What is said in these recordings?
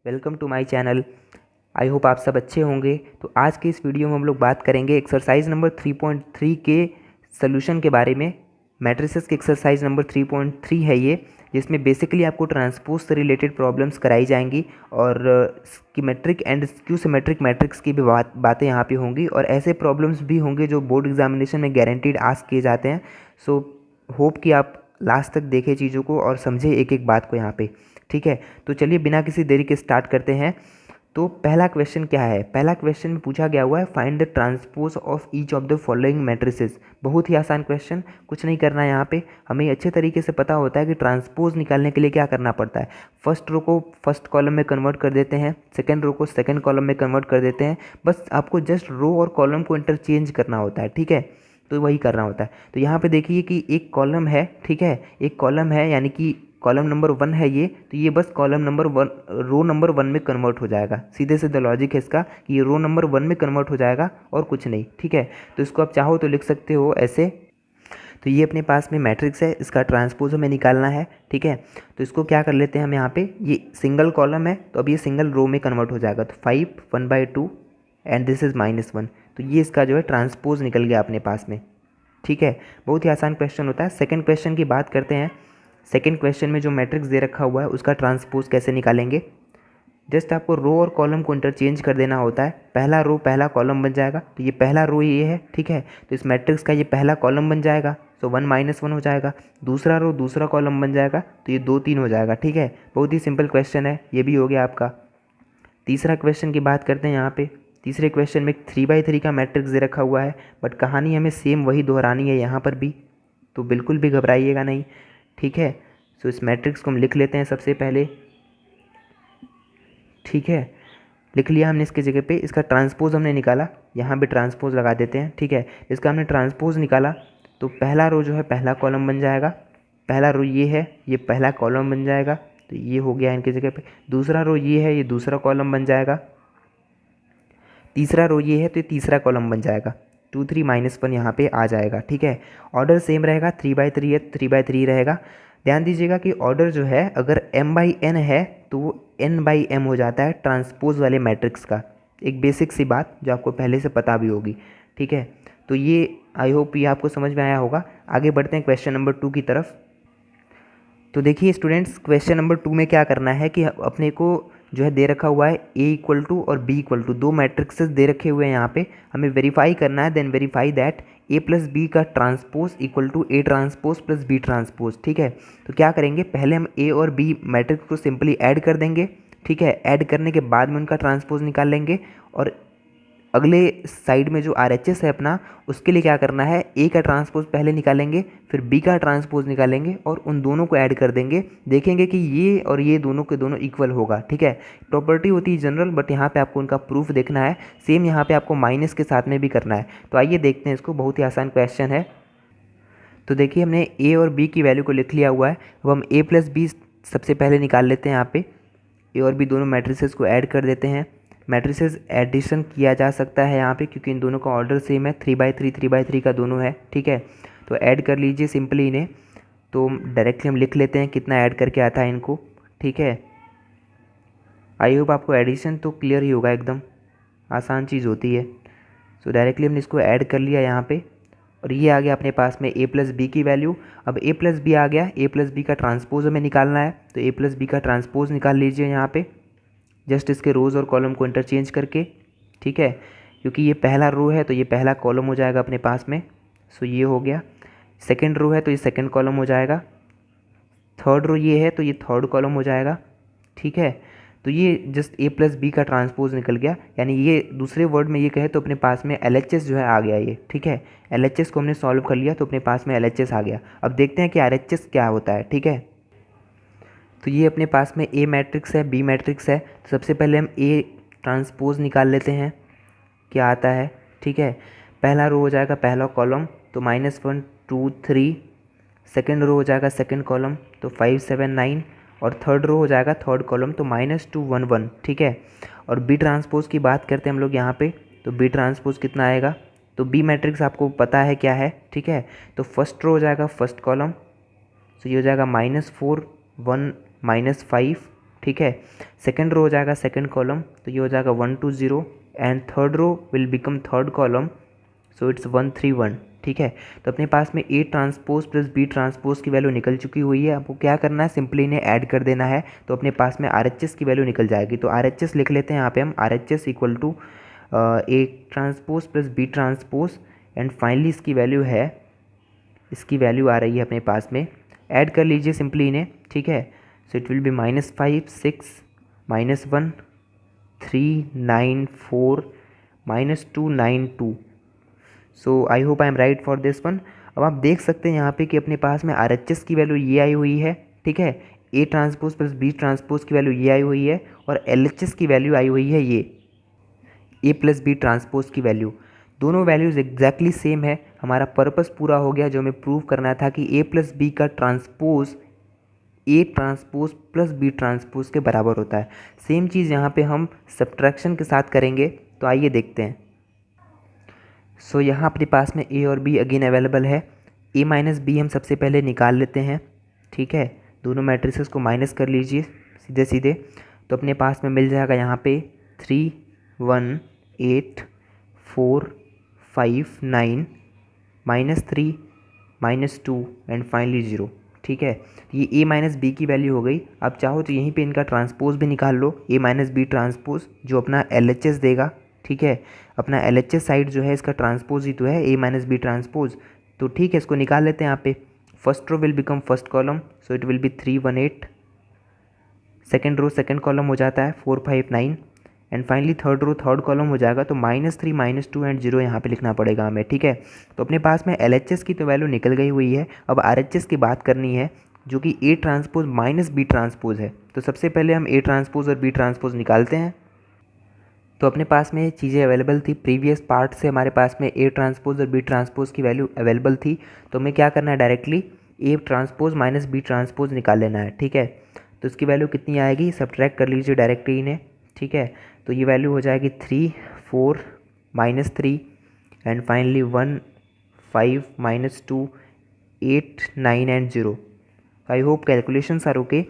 Welcome to my channel. I hope आप सब अच्छे होंगे। तो आज के इस वीडियो में हम लोग बात करेंगे एक्सरसाइज नंबर 3.3 के सोल्यूशन के बारे में। मैट्रिसेस के एक्सरसाइज नंबर 3.3 है ये, जिसमें बेसिकली आपको ट्रांसपोज से रिलेटेड प्रॉब्लम्स कराई जाएंगी और symmetric and skew symmetric matrix की भी बातें यहाँ पे होंगी, और ऐसे प्रॉब्लम्स भी होंगे जो बोर्ड एग्जामिनेशन में गारंटीड आस्क किए जाते हैं। सो होप कि आप लास्ट तक देखें चीज़ों को और समझें एक एक बात को यहाँ पे। ठीक है, तो चलिए बिना किसी देरी के स्टार्ट करते हैं। तो पहला क्वेश्चन क्या है? पहला क्वेश्चन में पूछा गया हुआ है find the transpose of each of the following matrices. बहुत ही आसान क्वेश्चन, कुछ नहीं करना है यहाँ पे। हमें अच्छे तरीके से पता होता है कि ट्रांसपोज निकालने के लिए क्या करना पड़ता है। फर्स्ट रो को फर्स्ट कॉलम में कन्वर्ट कर देते हैं, सेकेंड रो को सेकेंड कॉलम में कन्वर्ट कर देते हैं। बस आपको जस्ट रो और कॉलम को इंटरचेंज करना होता है। ठीक है, तो वही करना होता है। तो यहाँ पे देखिए कि एक कॉलम है, ठीक है, एक कॉलम है यानी कि कॉलम नंबर 1 है ये, तो ये बस कॉलम नंबर 1 रो नंबर 1 में कन्वर्ट हो जाएगा। सीधे सीधे लॉजिक है इसका कि ये रो नंबर 1 में कन्वर्ट हो जाएगा और कुछ नहीं। ठीक है, तो इसको आप चाहो तो लिख सकते हो ऐसे। तो ये अपने पास में मैट्रिक्स है, इसका ट्रांसपोज हमें निकालना है। ठीक है, तो इसको क्या कर लेते हैं हम यहाँ पे, ये सिंगल कॉलम है तो अब ये सिंगल रो में कन्वर्ट हो जाएगा। तो 5 1/2 एंड दिस इज़ -1। तो ये इसका जो है ट्रांसपोज निकल गया अपने पास में। ठीक है, बहुत ही आसान क्वेश्चन होता है। सेकंड क्वेश्चन की बात करते हैं। सेकंड क्वेश्चन में जो मैट्रिक्स दे रखा हुआ है उसका ट्रांसपोज कैसे निकालेंगे। जस्ट आपको रो और कॉलम को इंटरचेंज कर देना होता है। पहला रो पहला कॉलम बन जाएगा, तो ये पहला रो ये है। ठीक है, तो इस मैट्रिक्स का ये पहला कॉलम बन जाएगा, तो 1 -1 हो जाएगा। दूसरा रो दूसरा कॉलम बन जाएगा, तो ये 2 3 हो जाएगा। ठीक है, बहुत ही सिंपल क्वेश्चन है, ये भी हो गया आपका। तीसरा क्वेश्चन की बात करते हैं यहाँ पे। तीसरे क्वेश्चन में 3/3 का मैट्रिक्स दे रखा हुआ है, बट कहानी हमें सेम वही दोहरानी है यहाँ पर भी, तो बिल्कुल भी घबराइएगा नहीं। ठीक है, सो इस मैट्रिक्स को हम लिख लेते हैं सबसे पहले। ठीक है, लिख लिया हमने इसकी जगह पे। इसका ट्रांसपोज हमने निकाला, यहाँ पे ट्रांसपोज लगा देते हैं। ठीक है, इसका हमने ट्रांसपोज निकाला तो पहला रो जो है पहला कॉलम बन जाएगा। पहला रो ये है, ये पहला कॉलम बन जाएगा, तो ये हो गया इनकी जगह पे। दूसरा रो ये है, ये दूसरा कॉलम बन जाएगा। तीसरा रो ये है, तो ये तीसरा कॉलम बन जाएगा। 2 3 -1 यहाँ पे आ जाएगा। ठीक है, ऑर्डर सेम रहेगा, 3/3 है 3/3 रहेगा। ध्यान दीजिएगा कि ऑर्डर जो है अगर m/n है तो वो n/m हो जाता है ट्रांसपोज वाले मैट्रिक्स का। एक बेसिक सी बात जो आपको पहले से पता भी होगी। ठीक है, तो ये आई होप ये आपको समझ में आया होगा। आगे बढ़ते हैं क्वेश्चन नंबर 2 की तरफ। तो देखिए स्टूडेंट्स, क्वेश्चन नंबर 2 में क्या करना है कि अपने को जो है दे रखा हुआ है A और B, दो मैट्रिक्सेस दे रखे हुए हैं यहाँ पे। हमें वेरीफाई करना है, then verify that A + B का transpose equal to A transpose plus B transpose. ठीक है, तो क्या करेंगे, पहले हम A और B मैट्रिक्स को सिंपली ऐड कर देंगे। ठीक है, ऐड करने के बाद में उनका ट्रांसपोज निकाल लेंगे, और अगले साइड में जो RHS है अपना, उसके लिए क्या करना है, ए का ट्रांसपोज पहले निकालेंगे, फिर बी का ट्रांसपोज निकालेंगे और उन दोनों को ऐड कर देंगे। देखेंगे कि ये और ये दोनों के दोनों इक्वल होगा। ठीक है, प्रॉपर्टी होती है जनरल, बट यहाँ पे आपको उनका प्रूफ देखना है। सेम यहाँ पे आपको माइनस के साथ में भी करना है। तो आइए देखते हैं इसको, बहुत ही आसान क्वेश्चन है। तो देखिए हमने ए और बी की वैल्यू को लिख लिया हुआ है। अब हम A + B सबसे पहले निकाल लेते हैं। यहाँ पे ए और बी दोनों मैट्रिसेस को ऐड कर देते हैं। मैट्रिसेस एडिशन किया जा सकता है यहाँ पे, क्योंकि इन दोनों का ऑर्डर सेम है, 3/3 का दोनों है। ठीक है, तो ऐड कर लीजिए सिंपली इन्हें। तो डायरेक्टली हम लिख लेते हैं कितना ऐड करके आता है इनको। ठीक है, आई होप आपको एडिशन तो क्लियर ही होगा, एकदम आसान चीज़ होती है। सो डायरेक्टली हमने इसको ऐड कर लिया यहाँ पे, और ये आ गया अपने पास में A + B की वैल्यू। अब A + B आ गया, A + B का ट्रांसपोज हमें निकालना है, तो A + B का ट्रांसपोज निकाल लीजिए यहाँ पे, जस्ट इसके रोज़ और कॉलम को इंटरचेंज करके। ठीक है, क्योंकि ये पहला रो है तो ये पहला कॉलम हो जाएगा अपने पास में। सो ये हो गया। सेकंड रो है तो ये सेकंड कॉलम हो जाएगा। थर्ड रो ये है तो ये थर्ड कॉलम हो जाएगा। ठीक है, तो ये जस्ट A + B का ट्रांसपोज निकल गया, यानी ये दूसरे वर्ड में ये कहे तो अपने पास में LHS जो है आ गया ये। ठीक है, LHS को हमने सॉल्व कर लिया तो अपने पास में LHS आ गया। अब देखते हैं कि RHS क्या होता है। ठीक है, तो ये अपने पास में A मैट्रिक्स है, B मैट्रिक्स है। तो सबसे पहले हम A ट्रांसपोज निकाल लेते हैं, क्या आता है। ठीक है, पहला रो हो जाएगा पहला कॉलम, तो -1 2 3। सेकेंड रो हो जाएगा सेकेंड कॉलम, तो 5 7 9। और थर्ड रो हो जाएगा थर्ड कॉलम, तो -2 1 1। ठीक है, और B ट्रांसपोज की बात करते हैं हम लोग यहाँ पे। तो B ट्रांसपोज कितना आएगा, तो B मैट्रिक्स आपको पता है क्या है। ठीक है, तो फर्स्ट रो हो जाएगा फर्स्ट कॉलम, तो ये हो जाएगा -4 1 -5 ठीक है। सेकंड रो हो जाएगा सेकंड कॉलम, तो ये हो जाएगा 1 2 0 and third row will become third column, so it's 1 3 1, ठीक है। तो अपने पास में A transpose plus B transpose की वैल्यू निकल चुकी हुई है। आपको क्या करना है, सिंपली इन्हें ऐड कर देना है, तो अपने पास में RHS की वैल्यू निकल जाएगी। तो RHS लिख लेते हैं यहाँ पे हम, RHS equal to A transpose plus B transpose and finally इसकी वैल्यू है, इसकी वैल्यू आ रही है अपने पास में, ऐड कर लीजिए सिंपली इन्हें, ठीक है। सो it will B -5 6 -1 3 9 4 -2 9 2। So I hope I am right for this one. अब आप देख सकते हैं यहाँ पे कि अपने पास में RHS की वैल्यू ये आई हुई है, ठीक है। A transpose plus B transpose की वैल्यू ये आई हुई है और LHS की वैल्यू आई हुई है ये ए प्लस बी ट्रांसपोज की वैल्यू। दोनों वैल्यूज़ एग्जैक्टली सेम है। हमारा पर्पस पूरा हो गया, जो हमें प्रूव करना था कि ए प्लस बी का transpose A transpose plus B transpose के बराबर होता है। सेम चीज़ यहाँ पे हम सब्ट्रैक्शन के साथ करेंगे, तो आइए देखते हैं। सो यहाँ अपने पास में ए और बी अगेन अवेलेबल है। ए माइनस बी हम सबसे पहले निकाल लेते हैं, ठीक है। दोनों मैट्रिसेस को माइनस कर लीजिए सीधे सीधे, तो अपने पास में मिल जाएगा यहाँ पे 3 1 8 4 5 9 -3 -2 एंड फाइनली 0, ठीक है। ये ए माइनस बी की वैल्यू हो गई। अब चाहो तो यहीं पे इनका ट्रांसपोज भी निकाल लो, ए माइनस बी ट्रांसपोज, जो अपना LHS देगा, ठीक है। अपना LHS साइड जो है इसका ट्रांसपोज ही तो है ए माइनस बी ट्रांसपोज, तो ठीक है, इसको निकाल लेते हैं यहाँ पे। First row will become first column, so it will be 3 1 8। Second row second column हो जाता है 4 5 9 and finally third row third column हो जाएगा, तो -3 -2 एंड 0 यहाँ पे लिखना पड़ेगा हमें, ठीक है। तो अपने पास में LHS की तो वैल्यू निकल गई हुई है। अब RHS की बात करनी है, जो कि A transpose minus B transpose है। तो सबसे पहले हम ए ट्रांसपोज और बी ट्रांसपोज निकालते हैं। तो अपने पास में चीज़ें अवेलेबल थी, प्रीवियस पार्ट से हमारे पास में ए ट्रांसपोज और बी ट्रांसपोज की वैल्यू अवेलेबल थी, तो हमें क्या करना है, directly A transpose minus B transpose निकाल लेना है, ठीक है। तो इसकी वैल्यू कितनी आएगी, सब्ट्रैक्ट कर लीजिए डायरेक्टली इन्हें, ठीक है। तो ये वैल्यू हो जाएगी 3 4 -3 and finally 1 5 -2 8 9 and 0। I hope calculations are okay.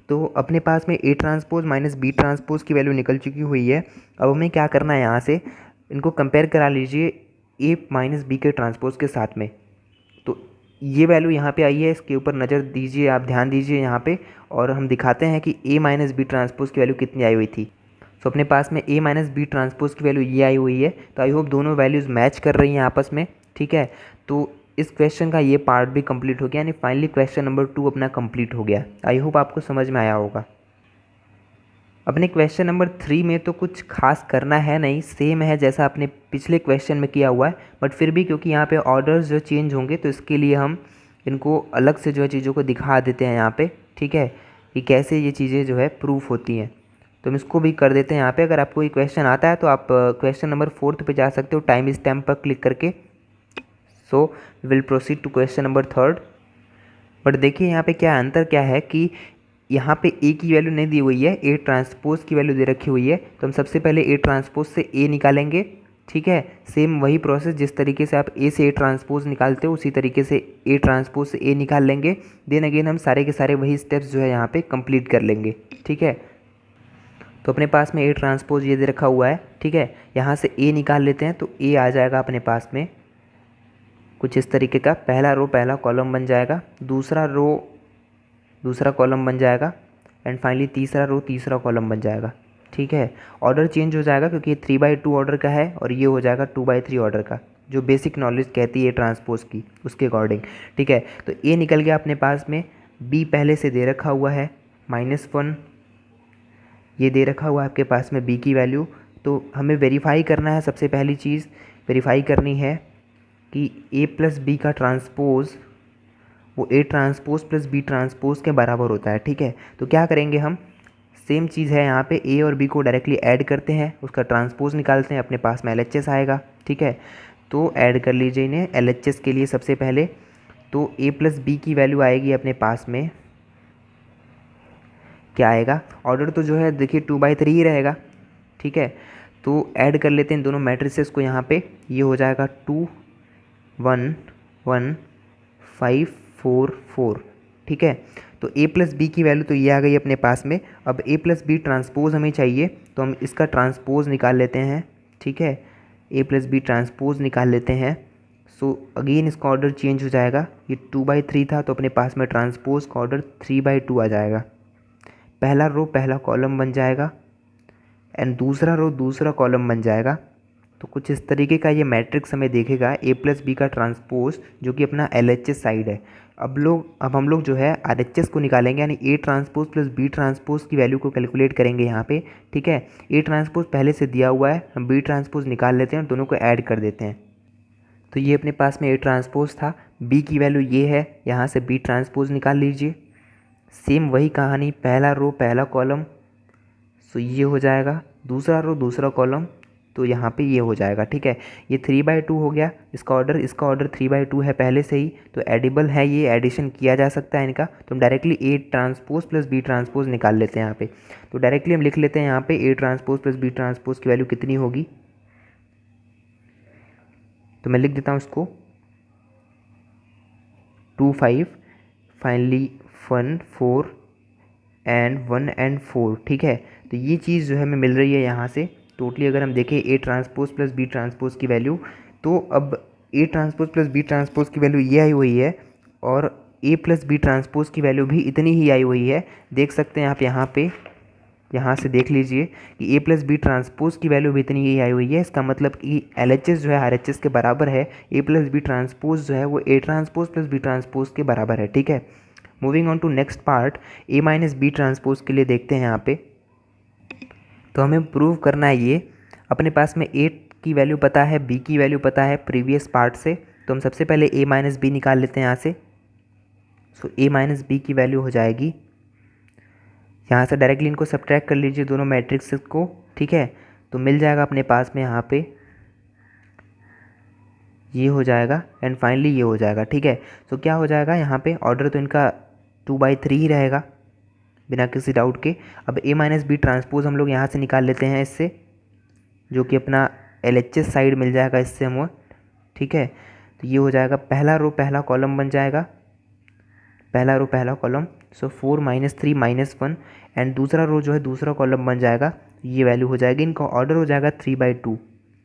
तो अपने पास में A transpose minus B transpose की वैल्यू निकल चुकी हुई है। अब हमें क्या करना है, यहाँ से इनको कंपेयर करा लीजिए ए माइनस बी के ट्रांसपोज के साथ में। तो ये वैल्यू यहाँ पे आई है, इसके ऊपर नज़र दीजिए, आप ध्यान दीजिए यहाँ पे, और हम दिखाते हैं कि ए माइनस बी ट्रांसपोज की वैल्यू कितनी आई हुई थी। तो अपने पास में ए माइनस बी ट्रांसपोज की वैल्यू ये आई हुई है। तो आई होप दोनों वैल्यूज़ मैच कर रही हैं आपस में, ठीक है। तो इस क्वेश्चन का ये पार्ट भी कंप्लीट हो गया, यानी फाइनली क्वेश्चन नंबर 2 अपना कंप्लीट हो गया। आई होप आपको समझ में आया होगा। अपने क्वेश्चन नंबर 3 में तो कुछ खास करना है नहीं, सेम है जैसा आपने पिछले क्वेश्चन में किया हुआ है, बट फिर भी क्योंकि यहाँ पे ऑर्डर्स जो चेंज होंगे, तो इसके लिए हम इनको अलग से जो है चीज़ों को दिखा देते हैं यहाँ पे, ठीक है, कि कैसे ये चीज़ें जो है प्रूफ होती हैं। तो हम इसको भी कर देते हैं यहाँ पे। अगर आपको ये क्वेश्चन आता है तो आप क्वेश्चन नंबर 4 पे जा सकते हो, टाइम स्टैम्प पर क्लिक करके। So will proceed to question number 3। But देखिए यहाँ पे क्या अंतर क्या है कि यहाँ पे ए की वैल्यू नहीं दी हुई है, ए ट्रांसपोज की वैल्यू दे रखी हुई है। तो हम सबसे पहले ए ट्रांसपोज से ए निकालेंगे, ठीक है। सेम वही प्रोसेस, जिस तरीके से आप ए से ए ट्रांसपोज निकालते हो, उसी तरीके से ए ट्रांसपोज से ए निकाल लेंगे। देन अगेन हम सारे के सारे वही स्टेप्स जो है यहाँ पे कंप्लीट कर लेंगे, ठीक है। तो अपने पास में ए ट्रांसपोज ये दे रखा हुआ है, ठीक है। यहाँ से ए निकाल लेते हैं, तो ए आ जाएगा अपने पास में कुछ इस तरीके का, पहला रो पहला कॉलम बन जाएगा, दूसरा रो दूसरा कॉलम बन जाएगा एंड फाइनली तीसरा रो तीसरा कॉलम बन जाएगा, ठीक है। ऑर्डर चेंज हो जाएगा क्योंकि ये 3/2 ऑर्डर का है और ये हो जाएगा 2/3 ऑर्डर का, जो बेसिक नॉलेज कहती है ट्रांसपोज की, उसके अकॉर्डिंग, ठीक है। तो ए निकल गया अपने पास में, बी पहले से दे रखा हुआ है -1, ये दे रखा हुआ है आपके पास में बी की वैल्यू। तो हमें वेरीफाई करना है, सबसे पहली चीज़ वेरीफाई करनी है कि ए प्लस बी का ट्रांसपोज वो A transpose plus B transpose के बराबर होता है, ठीक है। तो क्या करेंगे हम, सेम चीज़ है यहाँ पे, ए और बी को डायरेक्टली ऐड करते हैं, उसका ट्रांसपोज निकालते हैं, अपने पास में LHS आएगा, ठीक है। तो ऐड कर लीजिए इन्हें LHS के लिए सबसे पहले। तो ए प्लस बी की वैल्यू आएगी अपने पास में, क्या आएगा, ऑर्डर तो जो है देखिए 2/3 ही रहेगा, ठीक है। तो ऐड कर लेते हैं दोनों मैट्रिसेस को यहाँ पे, ये हो जाएगा 2 1 1 5 4 4, ठीक है। तो तो ए प्लस बी की वैल्यू तो ये आ गई अपने पास में। अब ए प्लस बी ट्रांसपोज हमें चाहिए, तो हम इसका ट्रांसपोज निकाल लेते हैं। ठीक है, ए प्लस बी ट्रांसपोज निकाल लेते हैं। सो अगेन इसका ऑर्डर चेंज हो जाएगा। ये 2/3 था, तो अपने पास में ट्रांसपोज का ऑर्डर 3/2 आ जाएगा। पहला रो पहला कॉलम बन जाएगा एंड दूसरा रो दूसरा कॉलम बन जाएगा। तो कुछ इस तरीके का ये मैट्रिक्स हमें देखेगा ए प्लस बी का ट्रांसपोज, जो कि अपना LHS साइड है। अब हम लोग जो है RHS को निकालेंगे, यानी A transpose plus B transpose की वैल्यू को कैलकुलेट करेंगे यहाँ पे। ठीक है, ए ट्रांसपोज पहले से दिया हुआ है, हम बी ट्रांसपोज निकाल लेते हैं और दोनों को ऐड कर देते हैं। तो ये अपने पास में ए ट्रांसपोज था, बी की वैल्यू ये है, यहाँ से बी ट्रांसपोज निकाल लीजिए। सेम वही कहानी, पहला रो पहला कॉलम, सो ये हो जाएगा, दूसरा रो दूसरा कॉलम, तो यहाँ पे ये हो जाएगा। ठीक है, ये 3/2 हो गया इसका ऑर्डर 3/2 है पहले से ही, तो एडिबल है, ये एडिशन किया जा सकता है इनका। तो हम directly A transpose plus B transpose निकाल लेते हैं यहाँ पे। तो डायरेक्टली हम लिख लेते हैं यहाँ पे A transpose plus B transpose की वैल्यू कितनी होगी। तो मैं लिख देता हूँ इसको 2 5 फाइनली 1 4 एंड 1 एंड 4। ठीक है, तो ये चीज़ जो है हमें मिल रही है यहाँ से। टोटली अगर हम देखें A transpose plus B transpose की वैल्यू, तो अब A transpose plus B transpose की वैल्यू ये आई हुई है और ए प्लस बी ट्रांसपोज की वैल्यू भी इतनी ही आई हुई है। देख सकते हैं आप यहाँ से देख लीजिए कि ए प्लस बी ट्रांसपोज की वैल्यू भी इतनी ही आई हुई है। इसका मतलब कि LHS जो है RHS के बराबर है, ए प्लस बी ट्रांसपोज जो है वो A transpose plus B transpose के बराबर है। ठीक है, moving on to next part, A minus B transpose के लिए देखते हैं यहाँ पे। तो हमें प्रूव करना है ये, अपने पास में ए की वैल्यू पता है, बी की वैल्यू पता है प्रीवियस पार्ट से, तो हम सबसे पहले ए माइनस बी निकाल लेते हैं यहाँ से। सो ए माइनस बी की वैल्यू हो जाएगी, यहाँ से डायरेक्टली इनको सब्ट्रैक्ट कर लीजिए दोनों मैट्रिक्स को। ठीक है, तो मिल जाएगा अपने पास में यहाँ पे ये हो जाएगा एंड फाइनली ये हो जाएगा। ठीक है, तो क्या हो जाएगा यहाँ पे, ऑर्डर तो इनका 2/3 ही रहेगा बिना किसी डाउट के। अब ए माइनस बी ट्रांसपोज हम लोग यहाँ से निकाल लेते हैं इससे, जो कि अपना LHS साइड मिल जाएगा इससे हम। ठीक है, तो ये हो जाएगा, पहला रो पहला कॉलम बन जाएगा, पहला रो पहला कॉलम, सो 4 - 3 - 1 एंड दूसरा रो जो है दूसरा कॉलम बन जाएगा, ये वैल्यू हो जाएगी, इनका ऑर्डर हो जाएगा 3/2।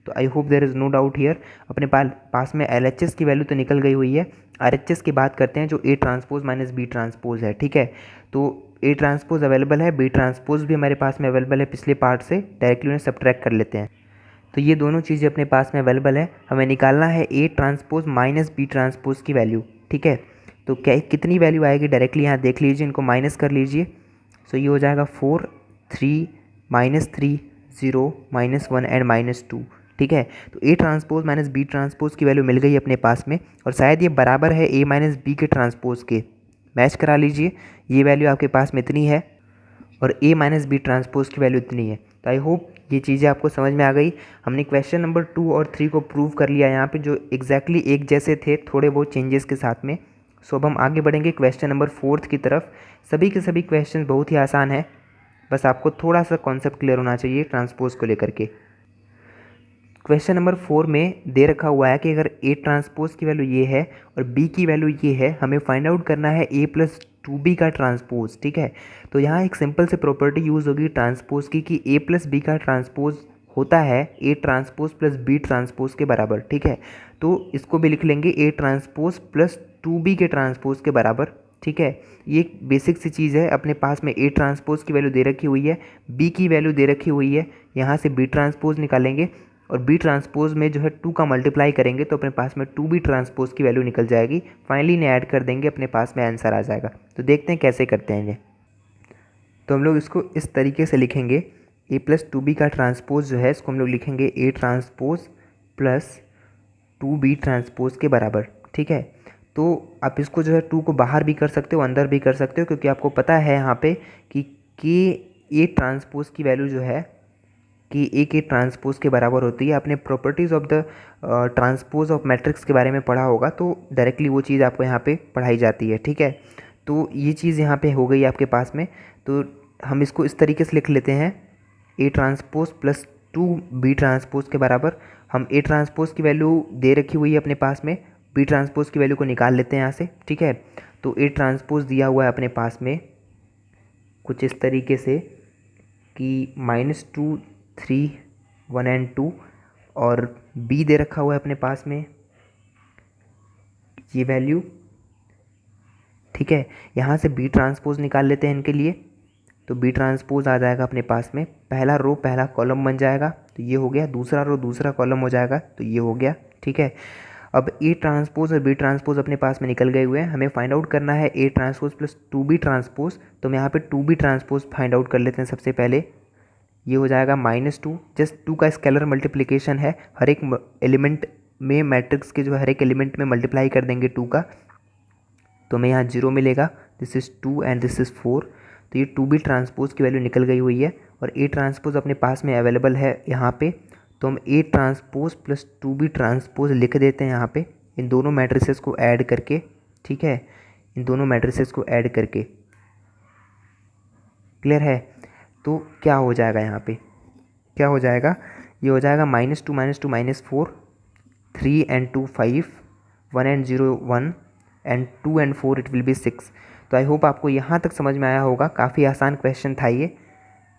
तो I hope there is no doubt here. अपने पास में LHS की वैल्यू तो निकल गई हुई है। RHS की बात करते हैं, जो A transpose minus B transpose है। ठीक है, तो ए ट्रांसपोज अवेलेबल है, बी ट्रांसपोज भी हमारे पास में अवेलेबल है पिछले पार्ट से, डायरेक्टली उन्हें सब्ट्रैक्ट कर लेते हैं। तो ये दोनों चीज़ें अपने पास में अवेलेबल है, हमें निकालना है A transpose minus B transpose की वैल्यू। ठीक है, तो क्या कितनी वैल्यू आएगी डायरेक्टली यहाँ देख लीजिए, इनको माइनस कर लीजिए। सो ये हो जाएगा 4 3 -3 0 -1 एंड -2। ठीक है, तो A transpose minus B transpose की वैल्यू मिल गई अपने पास में, और शायद ये बराबर है ए माइनस बी के ट्रांसपोज के। मैच करा लीजिए, ये वैल्यू आपके पास में इतनी है और ए माइनस बी ट्रांसपोज की वैल्यू इतनी है। तो आई होप ये चीज़ें आपको समझ में आ गई। हमने क्वेश्चन नंबर 2 और 3 को प्रूव कर लिया यहाँ पे, जो एग्जैक्टली एक जैसे थे, थोड़े बहुत चेंजेस के साथ में। सो अब हम आगे बढ़ेंगे क्वेश्चन नंबर 4 की तरफ। सभी के सभी क्वेश्चन बहुत ही आसान है, बस आपको थोड़ा सा कॉन्सेप्ट क्लियर होना चाहिए ट्रांसपोज को लेकर के। क्वेश्चन नंबर 4 में दे रखा हुआ है कि अगर ए ट्रांसपोज की वैल्यू ये है और बी की वैल्यू ये है, हमें फाइंड आउट करना है ए प्लस 2b का ट्रांसपोज। ठीक है, तो यहाँ एक सिंपल से प्रॉपर्टी यूज़ होगी ट्रांसपोज की कि ए प्लस बी का ट्रांसपोज होता है A transpose plus B transpose के बराबर। ठीक है, तो इसको भी लिख लेंगे ए ट्रांसपोज प्लस 2b के ट्रांसपोज के बराबर। ठीक है, ये एक बेसिक सी चीज़ है। अपने पास में ए ट्रांसपोज की वैल्यू दे रखी हुई है, बी की वैल्यू दे रखी हुई है, यहाँ से बी ट्रांसपोज निकालेंगे और बी ट्रांसपोज में जो है 2 का मल्टीप्लाई करेंगे तो अपने पास में 2b ट्रांसपोज की वैल्यू निकल जाएगी। फाइनली इन्हें ऐड कर देंगे, अपने पास में आंसर आ जाएगा। तो देखते हैं कैसे करते हैं ये। तो हम लोग इसको इस तरीके से लिखेंगे, ए प्लस 2b का ट्रांसपोज जो है इसको हम लोग लिखेंगे ए ट्रांसपोज प्लस 2b ट्रांसपोज के बराबर। ठीक है, तो आप इसको जो है 2 को बाहर भी कर सकते हो, अंदर भी कर सकते हो, क्योंकि आपको पता है यहाँ पे कि ए ट्रांसपोज की वैल्यू जो है कि ए के ट्रांसपोज के बराबर होती है। आपने properties of the transpose of matrix के बारे में पढ़ा होगा, तो डायरेक्टली वो चीज़ आपको यहाँ पे पढ़ाई जाती है। ठीक है, तो ये चीज़ यहाँ पे हो गई आपके पास में। तो हम इसको इस तरीके से लिख लेते हैं, ए ट्रांसपोज प्लस 2b ट्रांसपोज के बराबर। हम ए ट्रांसपोज की वैल्यू दे रखी हुई है अपने पास में बी ट्रांसपोज की वैल्यू को निकाल लेते हैं यहाँ से, ठीक है। तो ए ट्रांसपोज दिया हुआ है अपने पास में कुछ इस तरीके से कि -2 3 1 एंड 2, और बी दे रखा हुआ है अपने पास में ये वैल्यू, ठीक है। यहाँ से बी ट्रांसपोज निकाल लेते हैं इनके लिए। तो बी ट्रांसपोज आ जाएगा अपने पास में, पहला रो पहला कॉलम बन जाएगा, तो ये हो गया। दूसरा रो दूसरा कॉलम हो जाएगा, तो ये हो गया, ठीक है। अब ए ट्रांसपोज और बी ट्रांसपोज अपने पास में निकल गए हुए हैं। हमें फाइंड आउट करना है A transpose plus 2b transpose. तो हम यहाँ पे 2b ट्रांसपोज फाइंड आउट कर लेते हैं सबसे पहले। ये हो जाएगा -2, जस्ट 2 का स्केलर मल्टीप्लिकेशन है, हर एक एलिमेंट में मैट्रिक्स के जो हर एक एलिमेंट में मल्टीप्लाई कर देंगे 2 का, तो हमें यहाँ 0 मिलेगा। This is 2 and this is 4। तो ये 2b ट्रांसपोज की वैल्यू निकल गई हुई है, और ए ट्रांसपोज अपने पास में अवेलेबल है यहाँ पे। तो हम A transpose plus 2b transpose लिख देते हैं यहाँ पे, इन दोनों मैट्रिसेस को ऐड करके, ठीक है, इन दोनों मैट्रिसेस को ऐड करके। क्लियर है? तो क्या हो जाएगा यहाँ पे, क्या हो जाएगा, ये हो जाएगा -2 -4, 3 and 2 5, 1 and 0 1, and 2 and 4 it will B 6। तो आई होप आपको यहाँ तक समझ में आया होगा। काफ़ी आसान क्वेश्चन था ये,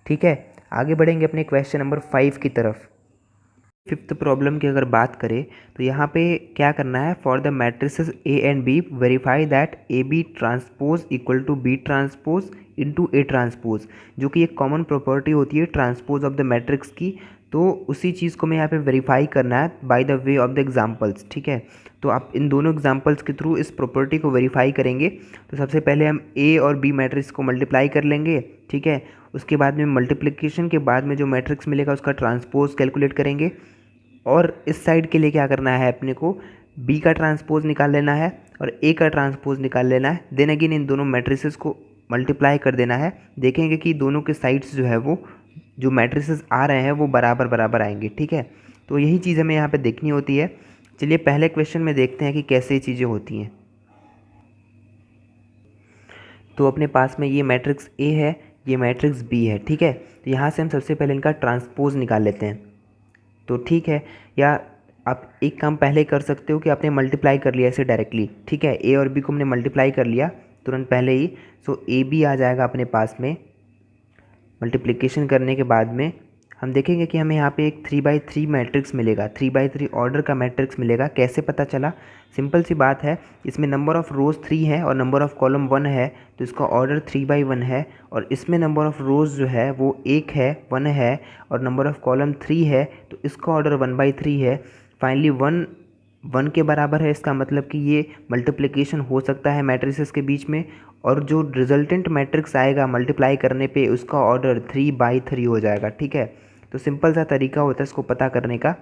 ठीक है। आगे बढ़ेंगे अपने क्वेश्चन नंबर 5 की तरफ। फिफ्थ प्रॉब्लम की अगर बात करें तो यहाँ पे क्या करना है, for the matrices A and B verify that A B transpose equal to B transpose into A transpose, जो कि एक कॉमन प्रॉपर्टी होती है ट्रांसपोज ऑफ द मैट्रिक्स की। तो उसी चीज़ को मैं यहाँ पे वेरीफाई करना है by the way of the examples, ठीक है। तो आप इन दोनों एग्जांपल्स के थ्रू इस प्रॉपर्टी को वेरीफाई करेंगे। तो सबसे पहले हम ए और बी मैट्रिक्स को मल्टीप्लाई कर लेंगे, ठीक है। उसके बाद में मल्टीप्लिकेशन के बाद में जो मैट्रिक्स मिलेगा उसका ट्रांसपोज कैलकुलेट करेंगे, और इस साइड के लिए क्या करना है अपने को, बी का ट्रांसपोज निकाल लेना है और ए का ट्रांसपोज निकाल लेना है। देन अगेन इन दोनों मैट्रिसेस को मल्टीप्लाई कर देना है। देखेंगे कि दोनों के साइड्स जो है वो जो मैट्रिसेस आ रहे हैं वो बराबर बराबर आएंगे, ठीक है। तो यही चीज़ हमें यहाँ पे देखनी होती है। चलिए पहले क्वेश्चन में देखते हैं कि कैसे ये चीज़ें होती हैं। तो अपने पास में ये मैट्रिक्स ए है, ये मैट्रिक्स बी है, ठीक है। तो यहाँ से हम सबसे पहले इनका ट्रांसपोज निकाल लेते हैं। तो ठीक है, या आप एक काम पहले कर सकते हो कि आपने मल्टीप्लाई कर लिया ऐसे डायरेक्टली, ठीक है। ए और बी को हमने मल्टीप्लाई कर लिया तुरंत पहले ही। सो ए बी आ जाएगा अपने पास में। मल्टीप्लिकेशन करने के बाद में हम देखेंगे कि हमें यहाँ पे एक 3/3 मैट्रिक्स मिलेगा, 3/3 ऑर्डर का मैट्रिक्स मिलेगा। कैसे पता चला? सिंपल सी बात है, इसमें नंबर ऑफ़ रोज़ 3 है और नंबर ऑफ़ कॉलम 1 है, तो इसका ऑर्डर 3/1 है। और इसमें नंबर ऑफ़ रोज़ जो है वो 1 है, 1 है, और नंबर ऑफ़ कॉलम 3 है, तो इसका ऑर्डर 1/3 है। फाइनली 1 1 के बराबर है, इसका मतलब कि ये मल्टीप्लिकेशन हो सकता है मैट्रिसेस के बीच में, और जो रिजल्टेंट मैट्रिक्स आएगा मल्टीप्लाई करने पे उसका ऑर्डर 3/3 हो जाएगा, ठीक है। तो सिंपल सा तरीका होता है इसको पता करने का।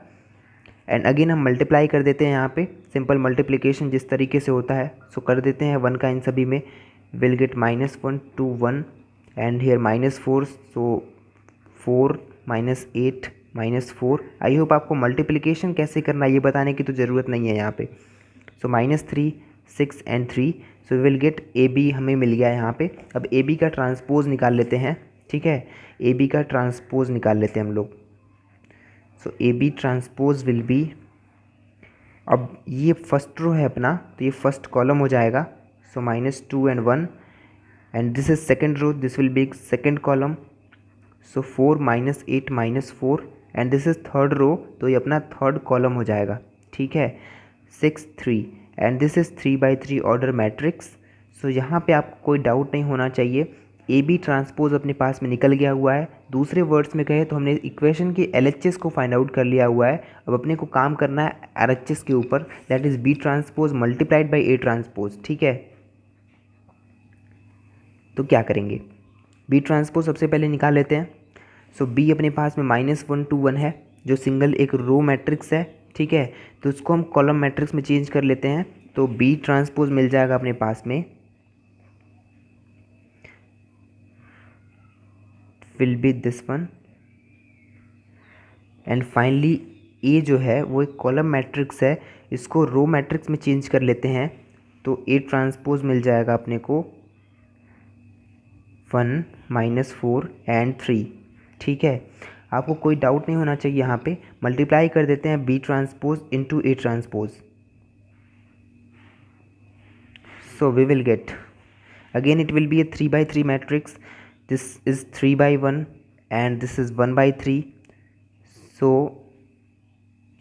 एंड अगेन हम मल्टीप्लाई कर देते हैं यहाँ पे, सिंपल मल्टीप्लिकेशन जिस तरीके से होता है सो कर देते हैं 1 का इन सभी में। Will get -1 2 1 and here -4, so 4 -8 -4। I hope आपको मल्टीप्लिकेशन कैसे करना है ये बताने की तो ज़रूरत नहीं है यहाँ पे। So -3 6 and 3, so will get A B हमें मिल गया यहाँ पे। अब ए बी का ट्रांसपोज निकाल लेते हैं, ठीक है। ए बी का ट्रांसपोज निकाल लेते हैं हम लोग। So A B transpose will be, अब ये फर्स्ट रो है अपना, तो ये फर्स्ट कॉलम हो जाएगा। So -2 and 1, and this is second row, this will be second column. So 4 -8 -4, and this is third row, तो ये अपना थर्ड कॉलम हो जाएगा, ठीक है। 6 3, and this is 3/3 order matrix. So यहाँ पे आपको कोई डाउट नहीं होना चाहिए, ए बी ट्रांसपोज अपने पास में निकल गया हुआ है। दूसरे वर्ड्स में कहें तो हमने इक्वेशन के LHS को फाइंड आउट कर लिया हुआ है। अब अपने को काम करना है RHS के ऊपर, that is B transpose multiplied by A transpose, ठीक है। तो क्या करेंगे, बी ट्रांसपोज सबसे पहले निकाल लेते हैं। सो बी अपने पास में -1 2 1 है, जो सिंगल एक रो मैट्रिक्स है, ठीक है। तो उसको हम कॉलम मैट्रिक्स में चेंज कर लेते हैं, तो बी ट्रांसपोज मिल जाएगा अपने पास में, will be this one. And finally A जो है वो एक कॉलम मैट्रिक्स है, इसको रो मैट्रिक्स में चेंज कर लेते हैं, तो ए ट्रांसपोज मिल जाएगा अपने को 1 -4 एंड 3, ठीक है। आपको कोई डाउट नहीं होना चाहिए यहाँ पे। मल्टीप्लाई कर देते हैं B transpose into A transpose. So we will get, again it will be a 3 by 3 matrix. This is 3 by 1 and this is 1 by 3. So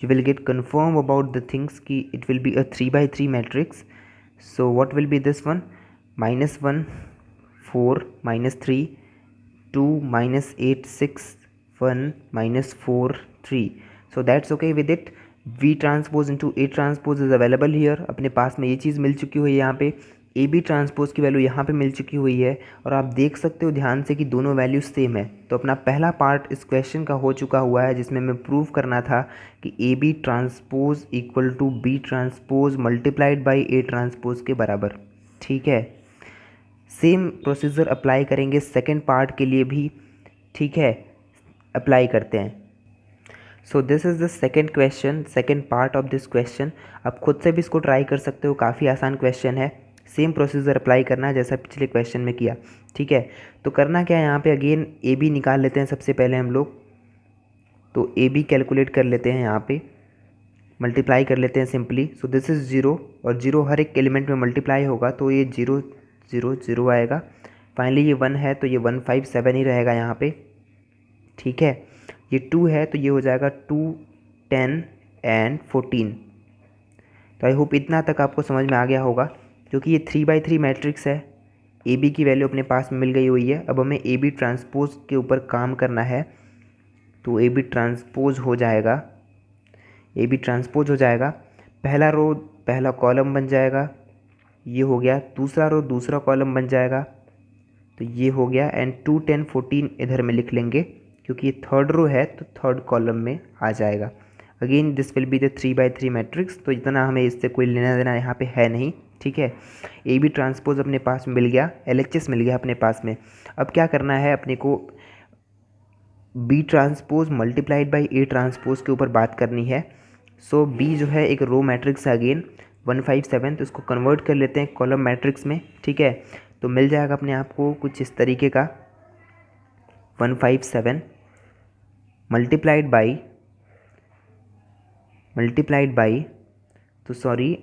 you will get confirm about the things ki it will be a 3 by 3 matrix. So what will be this one? -1 4 -3 2 -8 6 1 -4 3. So that's okay with it. V transpose into A transpose is available here. अपने पास में ये चीज़ मिल चुकी हुई है यहाँ पे. ए B transpose की वैल्यू यहाँ पे मिल चुकी हुई है और आप देख सकते हो ध्यान से कि दोनों वैल्यू सेम है. तो अपना पहला पार्ट इस क्वेश्चन का हो चुका हुआ है जिसमें हमें प्रूव करना था कि A B transpose equal to B transpose multiplied by A transpose के बराबर. ठीक है, सेम प्रोसीजर अप्लाई करेंगे सेकेंड पार्ट के लिए भी. ठीक है, अप्लाई करते हैं. So this is the second question, second part of this question. आप खुद से भी इसको ट्राई कर सकते हो, काफ़ी आसान क्वेश्चन है. सेम प्रोसीजर अप्लाई करना है जैसा पिछले क्वेश्चन में किया. ठीक है, तो करना क्या है यहाँ पे, अगेन ए बी निकाल लेते हैं सबसे पहले हम लोग. तो ए बी कैलकुलेट कर लेते हैं, यहाँ पे मल्टीप्लाई कर लेते हैं सिंपली. सो दिस इज़ 0 और 0 हर एक एलिमेंट में मल्टीप्लाई होगा तो ये 0 0 0 आएगा. फाइनली ये 1 है तो ये 157 ही रहेगा यहाँ पे. ठीक है, ये 2 है तो ये हो जाएगा 2 10 एंड 14. तो आई होप इतना तक आपको समझ में आ गया होगा. क्योंकि ये 3 by 3 मैट्रिक्स है, ए बी की वैल्यू अपने पास में मिल गई हुई है. अब हमें ए बी ट्रांसपोज के ऊपर काम करना है. तो ए बी ट्रांसपोज हो जाएगा, ए बी ट्रांसपोज हो जाएगा. पहला रो पहला कॉलम बन जाएगा, ये हो गया. दूसरा रो दूसरा कॉलम बन जाएगा, तो ये हो गया. एंड 2 10 14 इधर में लिख लेंगे क्योंकि ये थर्ड रो है तो थर्ड कॉलम में आ जाएगा. Again this will be the 3 by 3 matrix. तो इतना हमें इससे कोई लेना देना यहाँ पे है नहीं. ठीक है, ए बी ट्रांसपोज अपने पास मिल गया, LHS मिल गया अपने पास में. अब क्या करना है अपने को, B transpose multiplied by A transpose के ऊपर बात करनी है. सो बी जो है एक रो मैट्रिक्स है अगेन 157, तो इसको कन्वर्ट कर लेते हैं कॉलम मैट्रिक्स में. ठीक है, तो मिल जाएगा अपने आप को कुछ इस तरीके का 157 मल्टीप्लाइड बाई तो सॉरी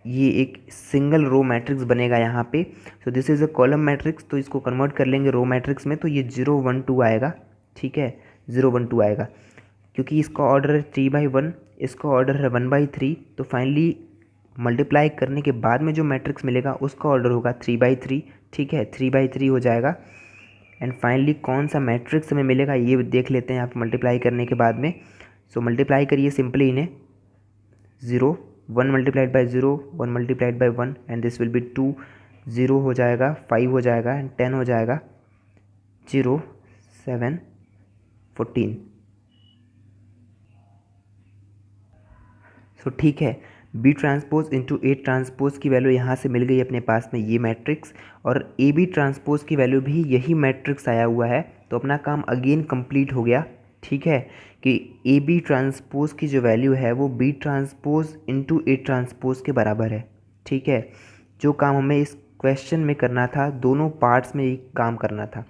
ये एक सिंगल रो मैट्रिक्स बनेगा यहाँ पे. सो this is a column matrix, तो इसको कन्वर्ट कर लेंगे रो मैट्रिक्स में. तो ये 0 1 2 आएगा. ठीक है, 0 1 2 आएगा क्योंकि इसका ऑर्डर है 3 by 1, इसका ऑर्डर है 1 by 3. तो फाइनली मल्टीप्लाई करने के बाद में जो मैट्रिक्स मिलेगा उसका ऑर्डर होगा 3 by 3. ठीक है, 3 by 3 हो जाएगा. एंड फाइनली कौन सा मैट्रिक्स हमें मिलेगा ये देख लेते हैं आप मल्टीप्लाई करने के बाद में. सो मल्टीप्लाई करिए सिंपली इन्हें. 0 1 multiplied by 0 1 multiplied by 1 and this will B 2. 0 हो जाएगा, 5 हो जाएगा एंड 10 हो जाएगा. 0 7 14. सो ठीक है, B transpose into A transpose की वैल्यू यहाँ से मिल गई अपने पास में ये मैट्रिक्स, और ए बी ट्रांसपोज की वैल्यू भी यही मैट्रिक्स आया हुआ है. तो अपना काम अगेन कंप्लीट हो गया. ठीक है, कि ए बी ट्रांसपोज की जो वैल्यू है वो B transpose into A transpose के बराबर है. ठीक है, जो काम हमें इस क्वेश्चन में करना था, दोनों पार्ट्स में ही काम करना था.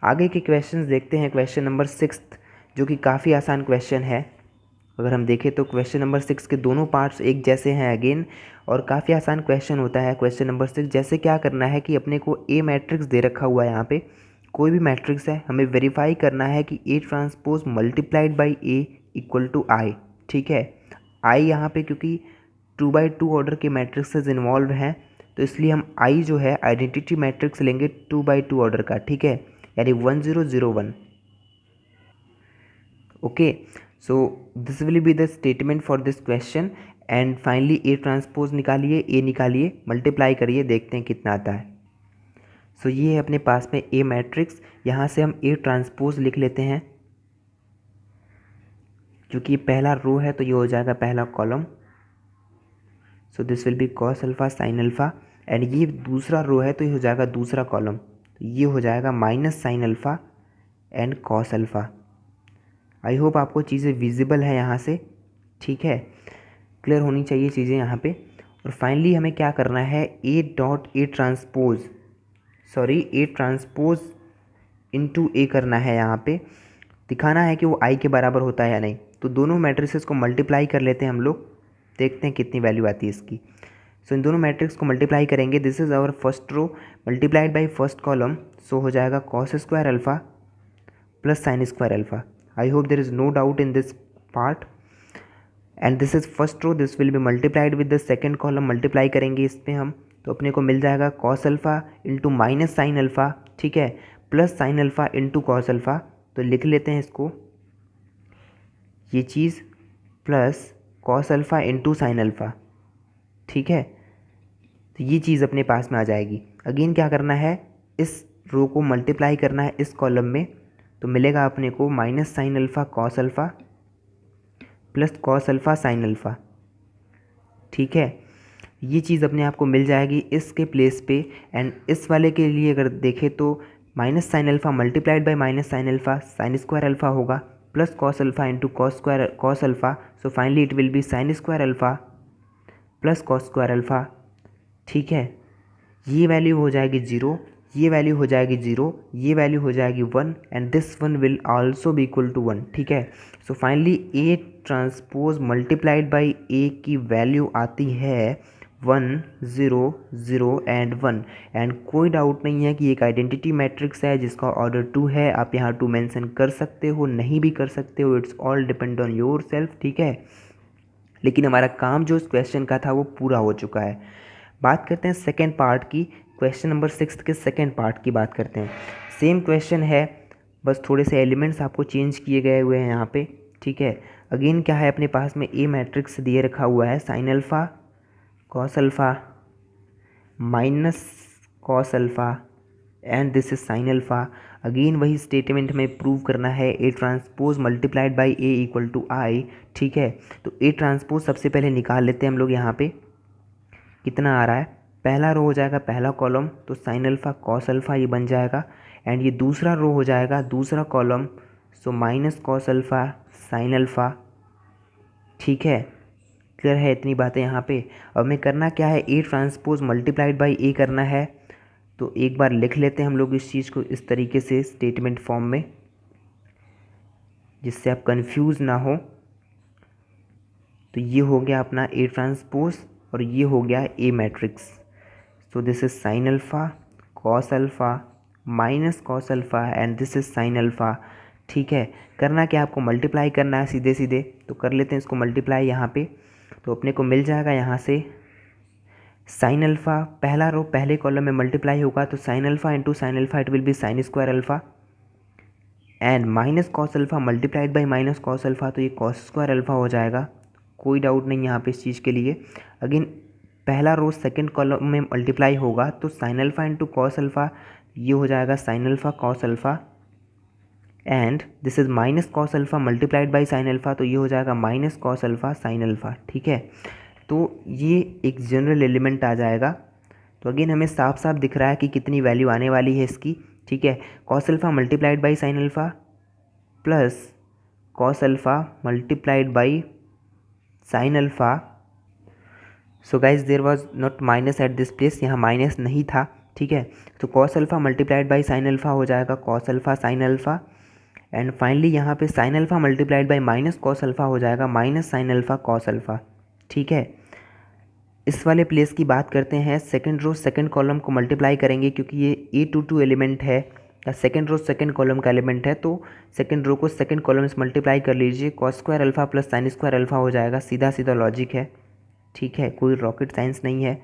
आगे के क्वेश्चंस देखते हैं. क्वेश्चन नंबर 6 जो कि काफ़ी आसान क्वेश्चन है. अगर हम देखें तो क्वेश्चन नंबर 6 के दोनों पार्ट्स एक जैसे हैं अगेन, और काफ़ी आसान क्वेश्चन होता है क्वेश्चन नंबर 6. जैसे क्या करना है कि अपने को ए मैट्रिक्स दे रखा हुआ है यहाँ पे, कोई भी मैट्रिक्स है, हमें वेरीफाई करना है कि A transpose multiplied by A equal to I. ठीक है, आई यहाँ पे क्योंकि 2 by 2 ऑर्डर के मैट्रिक्सेस इन्वॉल्व हैं तो इसलिए हम आई जो है आइडेंटिटी मैट्रिक्स लेंगे 2 by 2 ऑर्डर का. ठीक है, यानी 1 0 0 1. Okay, so this will be the statement for this question. And finally A transpose निकालिए, ए निकालिए, मल्टीप्लाई करिए, देखते हैं कितना आता है. सो ये है अपने पास में ए मैट्रिक्स. यहाँ से हम ए ट्रांसपोज लिख लेते हैं क्योंकि ये पहला रो है तो ये हो जाएगा पहला column. So this will B cos alpha sine alpha. And ये दूसरा रो है तो ये हो जाएगा दूसरा कॉलम, तो ये हो जाएगा minus sine alpha and cos alpha. I hope आपको चीज़ें विजिबल है यहाँ से. ठीक है, क्लियर होनी चाहिए चीज़ें यहाँ पे. और फाइनली हमें क्या करना है, A dot A transpose A transpose into A करना है. यहाँ पे दिखाना है कि वो आई के बराबर होता है या नहीं. तो दोनों मैट्रिसेस को मल्टीप्लाई कर लेते हैं हम लोग, देखते हैं कितनी वैल्यू आती है इसकी. सो इन दोनों मैट्रिक्स को मल्टीप्लाई करेंगे, this is our first row multiplied by first column, so हो जाएगा cos square alpha plus sine square alpha. I hope there is no doubt in this part. And this is first row, this will be multiplied with the second column, multiply करेंगे इस पर हम, तो अपने को मिल जाएगा cos alpha into minus sine alpha, ठीक है, plus sine alpha into cos alpha. तो लिख लेते हैं इसको, ये चीज़ plus cos alpha into sine alpha, ठीक है। तो ये चीज़ अपने पास में आ जाएगी। अगेन क्या करना है, इस रो को मल्टीप्लाई करना है इस कॉलम में, तो मिलेगा अपने को minus sine alpha cos alpha plus cos alpha sine alpha, ठीक है। ये चीज़ अपने आप को मिल जाएगी इसके प्लेस पे। एंड इस वाले के लिए अगर देखें तो minus sine alpha multiplied by minus sine alpha sine square alpha होगा, plus cos alpha into cos square cos alpha, so finally it will be sine square alpha plus cos square alpha, ठीक है। ये value हो जाएगी 0, ये value हो जाएगी 0, ये वैल्यू हो जाएगी 1 and this one will also be equal to 1, ठीक है। So finally A transpose multiplied by A की वैल्यू आती है 1 0 0 एंड 1। एंड कोई डाउट नहीं है कि एक आइडेंटिटी मैट्रिक्स है जिसका ऑर्डर 2 है। आप यहाँ 2 मेंशन कर सकते हो, नहीं भी कर सकते हो, it's all depend on your self, ठीक है। लेकिन हमारा काम जो इस क्वेश्चन का था वो पूरा हो चुका है। बात करते हैं सेकेंड पार्ट की, क्वेश्चन नंबर 6 के सेकेंड पार्ट की बात करते हैं। सेम क्वेश्चन है, बस थोड़े से एलिमेंट्स आपको चेंज किए गए हुए हैं यहाँ पे, ठीक है। अगेन क्या है, अपने पास में ए मैट्रिक्स दिए रखा हुआ है, sine alpha cos alpha minus cos alpha and this is sine alpha. Again वही स्टेटमेंट हमें प्रूव करना है, A transpose multiplied by A equal to I, ठीक है। तो ए ट्रांसपोज सबसे पहले निकाल लेते हैं हम लोग। यहाँ पे कितना आ रहा है, पहला रो हो जाएगा पहला कॉलम, तो साइन अल्फ़ा कॉस अल्फ़ा ये बन जाएगा। एंड ये दूसरा रो हो जाएगा दूसरा column, so minus cos alpha sine alpha, ठीक है। क्लियर है इतनी बातें यहाँ पे। अब हमें करना क्या है, ए ट्रांसपोज मल्टीप्लाइड बाई ए करना है। तो एक बार लिख लेते हैं हम लोग इस चीज़ को इस तरीके से स्टेटमेंट फॉर्म में, जिससे आप कंफ्यूज ना हो। तो ये हो गया अपना ए ट्रांसपोज और ये हो गया A matrix. So this is sine alpha cos alpha minus cos alpha and this is sine alpha, ठीक है। करना क्या, आपको मल्टीप्लाई करना है सीधे सीधे, तो कर लेते हैं इसको मल्टीप्लाई यहाँ पे। तो अपने को मिल जाएगा यहाँ से साइन अल्फ़ा, पहला रो पहले कॉलम में मल्टीप्लाई होगा, तो sign alpha into sine alpha it will be sine square alpha and minus cos alpha multiplied by minus cos alpha, तो ये कॉस स्क्वायर अल्फ़ा हो जाएगा। कोई डाउट नहीं यहाँ पे इस चीज़ के लिए। अगेन पहला रो सेकंड कॉलम में मल्टीप्लाई होगा, तो sign alpha into cos alpha ये हो जाएगा sign alpha cos alpha and this is minus cos alpha multiplied by sine alpha, तो ये हो जाएगा minus cos alpha sine alpha, ठीक है। तो ये एक जनरल एलिमेंट आ जाएगा। तो अगेन हमें साफ साफ दिख रहा है कि कितनी वैल्यू आने वाली है इसकी, ठीक है। Cos alpha multiplied by sine alpha plus cos alpha multiplied by sine alpha. So guys there was not minus at this place, यहाँ माइनस नहीं था, ठीक है। तो cos alpha multiplied by sine alpha हो जाएगा cos alpha sine alpha and finally यहाँ पे sine alpha multiplied by minus cos alpha हो जाएगा minus sine alpha cos alpha, ठीक है। इस वाले प्लेस की बात करते हैं, सेकंड रो सेकंड कॉलम को मल्टीप्लाई करेंगे क्योंकि ये A22 एलिमेंट है या सेकंड रो सेकंड कॉलम का एलिमेंट है, तो सेकंड रो को सेकंड कॉलम से मल्टीप्लाई कर लीजिए, cos square alpha plus sine square alpha हो जाएगा। सीधा सीधा लॉजिक है, ठीक है, कोई रॉकेट साइंस नहीं है।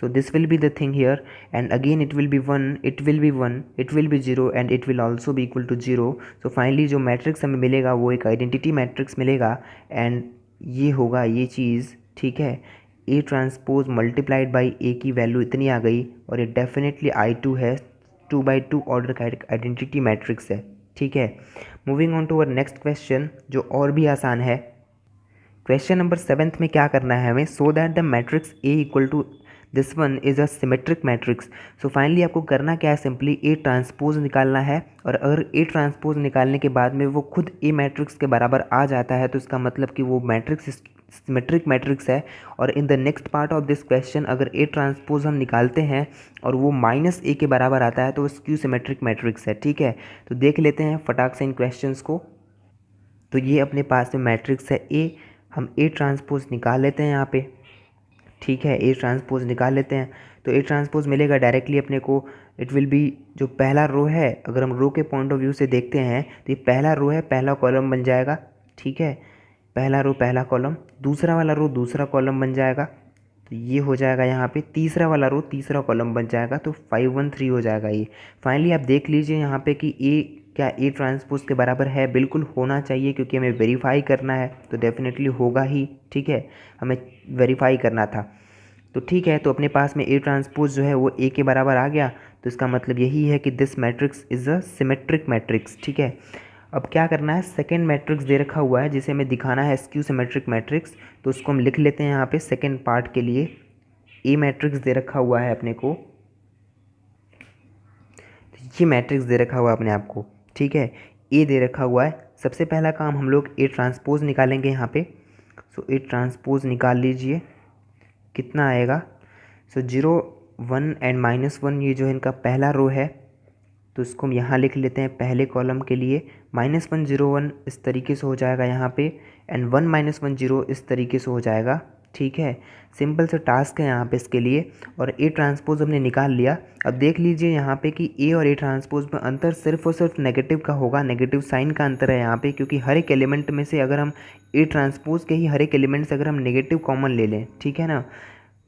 So this will be the thing here and again it will be 1, it will be 1, it will be 0 and it will also be equal to 0। So finally जो मैट्रिक्स हमें मिलेगा वो एक आइडेंटिटी मैट्रिक्स मिलेगा and ये होगा ये चीज़, ठीक है। A transpose multiplied by A की वैल्यू इतनी आ गई और ये डेफिनेटली I2 है, 2/2 ऑर्डर का आइडेंटिटी मैट्रिक्स है, ठीक है। Moving on to our next question जो और भी आसान है। क्वेश्चन नंबर 7 में क्या करना है हमें, so that the matrix A equal to this one is a symmetric matrix. So finally आपको करना क्या है, सिंपली ए ट्रांसपोज निकालना है और अगर ए ट्रांसपोज निकालने के बाद में वो खुद ए मैट्रिक्स के बराबर आ जाता है तो इसका मतलब कि वो मैट्रिक्स सिमेट्रिक मैट्रिक्स है। और in the next part of this question अगर ए ट्रांसपोज हम निकालते हैं और वो माइनस ए के बराबर आता है तो स्क्यू सिमेट्रिक मैट्रिक्स है, ठीक है। तो देख लेते हैं फटाक से इन क्वेश्चंस को। तो ये अपने पास में मैट्रिक्स है ए, हम ए ट्रांसपोज निकाल लेते हैं यहाँ पे। ठीक है। ए ट्रांसपोज निकाल लेते हैं, तो ए ट्रांसपोज मिलेगा डायरेक्टली अपने को, इट विल बी, जो पहला रो है अगर हम रो के पॉइंट ऑफ व्यू से देखते हैं तो ये पहला रो है, पहला कॉलम बन जाएगा। ठीक है, पहला रो पहला कॉलम, दूसरा वाला रो दूसरा कॉलम बन जाएगा, तो ये हो जाएगा यहाँ पे तीसरा वाला रो तीसरा कॉलम बन जाएगा, तो 513 हो जाएगा ये। फाइनली आप देख लीजिए यहाँ पे कि ए क्या ए ट्रांसपोज के बराबर है, बिल्कुल होना चाहिए क्योंकि हमें वेरीफाई करना है, तो डेफिनेटली होगा ही। ठीक है, हमें वेरीफाई करना था, तो ठीक है। तो अपने पास में ए ट्रांसपोज जो है वो ए के बराबर आ गया, तो इसका मतलब यही है कि this matrix is a symmetric matrix. ठीक है, अब क्या करना है, सेकेंड मैट्रिक्स दे रखा हुआ है जिसे हमें दिखाना है स्क्यू सिमेट्रिक मैट्रिक्स, तो उसको हम लिख लेते हैं यहाँ पे सेकेंड पार्ट के लिए। ए मैट्रिक्स दे रखा हुआ है अपने को, ये मैट्रिक्स दे रखा हुआ है अपने आप को। ठीक है, ए दे रखा हुआ है, सबसे पहला काम हम लोग ए ट्रांसपोज निकालेंगे यहाँ पे। सो ए ट्रांसपोज निकाल लीजिए, कितना आएगा, सो 0 1 एंड -1 ये जो है इनका पहला रो है, तो इसको हम यहाँ लिख लेते हैं पहले कॉलम के लिए। -1 0 1 इस तरीके से हो जाएगा यहाँ पे, एंड 1 -1 0 इस तरीके से हो जाएगा। ठीक है, सिंपल सा टास्क है यहाँ पे इसके लिए, और ए ट्रांसपोज हमने निकाल लिया। अब देख लीजिए यहाँ पे कि ए और ए ट्रांसपोज में अंतर सिर्फ और सिर्फ नेगेटिव का होगा, नेगेटिव साइन का अंतर है यहाँ पे, क्योंकि हर एक एलिमेंट में से अगर हम ए ट्रांसपोज के ही हर एक एलिमेंट से अगर हम नेगेटिव कॉमन ले लें, ठीक है ना,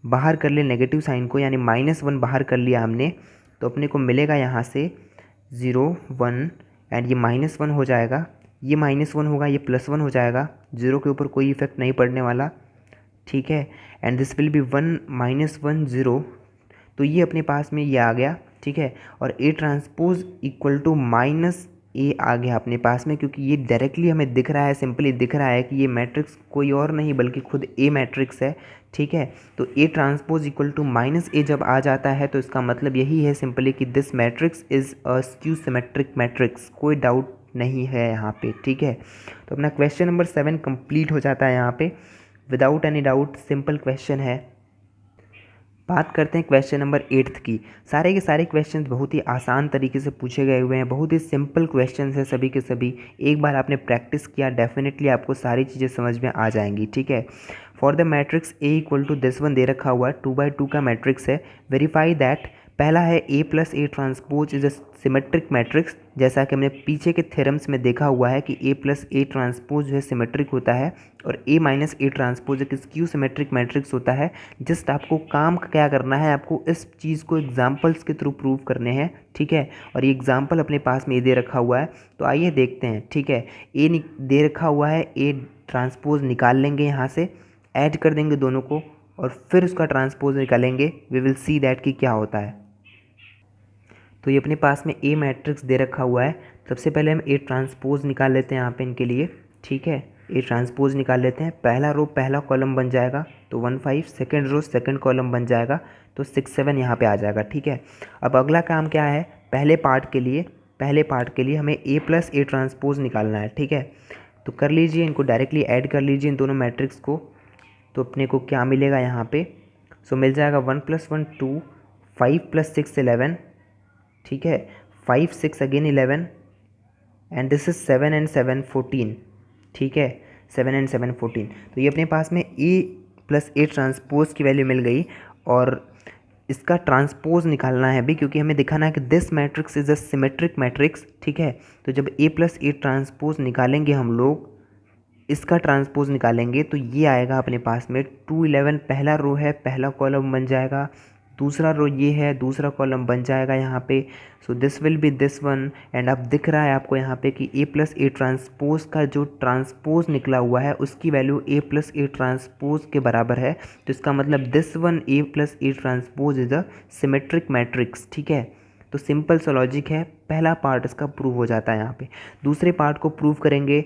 बाहर कर ले नेगेटिव साइन को, यानी -1 बाहर कर लिया हमने, तो अपने को मिलेगा यहाँ से 0 1 एंड ये -1 हो जाएगा, ये -1 होगा, ये +1 हो जाएगा, 0 के ऊपर कोई इफेक्ट नहीं पड़ने वाला। ठीक है, एंड दिस विल बी 1 -1 0, तो ये अपने पास में ये आ गया। ठीक है, और A transpose equal to -a आ गया अपने पास में, क्योंकि ये डायरेक्टली हमें दिख रहा है, सिंपली दिख रहा है कि ये मैट्रिक्स कोई और नहीं बल्कि खुद ए मैट्रिक्स है। ठीक है, तो A transpose equal to -a जब आ जाता है तो इसका मतलब यही है सिंपली कि this matrix is a skew symmetric matrix, कोई डाउट नहीं है यहाँ पे। ठीक है, तो अपना क्वेश्चन नंबर 7 कंप्लीट हो जाता है यहाँ पे without any doubt, simple question है। बात करते हैं क्वेश्चन नंबर 8 की। सारे के सारे क्वेश्चंस बहुत ही आसान तरीके से पूछे गए हुए हैं, बहुत ही सिंपल क्वेश्चंस हैं सभी के सभी। एक बार आपने प्रैक्टिस किया डेफिनेटली आपको सारी चीज़ें समझ में आ जाएंगी। ठीक है, for the matrix A equal to this one दे रखा हुआ है, 2/2 का मैट्रिक्स है। वेरीफाई दैट, पहला है A plus A transpose is a symmetric matrix, जैसा कि हमने पीछे के थ्योरम्स में देखा हुआ है कि ए प्लस ए ट्रांसपोज जो है सिमेट्रिक होता है, और ए माइनस ए ट्रांसपोज एक स्क्यू सिमेट्रिक मैट्रिक्स होता है। जस्ट आपको काम क्या करना है, आपको इस चीज़ को एग्जाम्पल्स के थ्रू प्रूव करने हैं। ठीक है, और ये एग्जाम्पल अपने पास में ए दे रखा हुआ है, तो आइए देखते हैं। ठीक है, ए दे रखा हुआ है, ए ट्रांसपोज निकाल लेंगे, यहाँ से ऐड कर देंगे दोनों को, और फिर उसका ट्रांसपोज निकालेंगे। वी विल सी दैट कि क्या होता है। तो ये अपने पास में ए मैट्रिक्स दे रखा हुआ है, सबसे पहले हम ए ट्रांसपोज निकाल लेते हैं यहाँ पे इनके लिए। ठीक है, ए ट्रांसपोज निकाल लेते हैं, पहला रो पहला कॉलम बन जाएगा तो 1 5, सेकेंड रो सेकेंड कॉलम बन जाएगा तो 6 7 यहाँ पे आ जाएगा। ठीक है, अब अगला काम क्या है, पहले पार्ट के लिए हमें ए प्लस ए ट्रांसपोज निकालना है। ठीक है, तो कर लीजिए, इनको डायरेक्टली ऐड कर लीजिए इन दोनों मैट्रिक्स को, तो अपने को क्या मिलेगा यहाँ पे, सो मिल जाएगा 1 + 1 2, 5 + 6 11। ठीक है, 5 6 again 11, and this is 7 and 7 14। ठीक है, 7 and 7 14, तो ये अपने पास में ए प्लस ए ट्रांसपोज की वैल्यू मिल गई, और इसका ट्रांसपोज निकालना है अभी, क्योंकि हमें दिखाना है कि this matrix is a symmetric matrix. ठीक है, तो जब ए प्लस ए ट्रांसपोज निकालेंगे हम लोग, इसका ट्रांसपोज निकालेंगे, तो ये आएगा अपने पास में 2 11, पहला रो है पहला कॉलम बन जाएगा, दूसरा रो ये है दूसरा कॉलम बन जाएगा यहाँ पे। सो this will be this one, and अब दिख रहा है आपको यहाँ पे कि ए प्लस ए ट्रांसपोज का जो ट्रांसपोज निकला हुआ है उसकी value A plus A transpose के बराबर है, तो इसका मतलब this one A plus A transpose is a symmetric matrix. ठीक है, तो सिंपल सा लॉजिक है, पहला पार्ट इसका प्रूव हो जाता है यहाँ पे। दूसरे पार्ट को प्रूव करेंगे,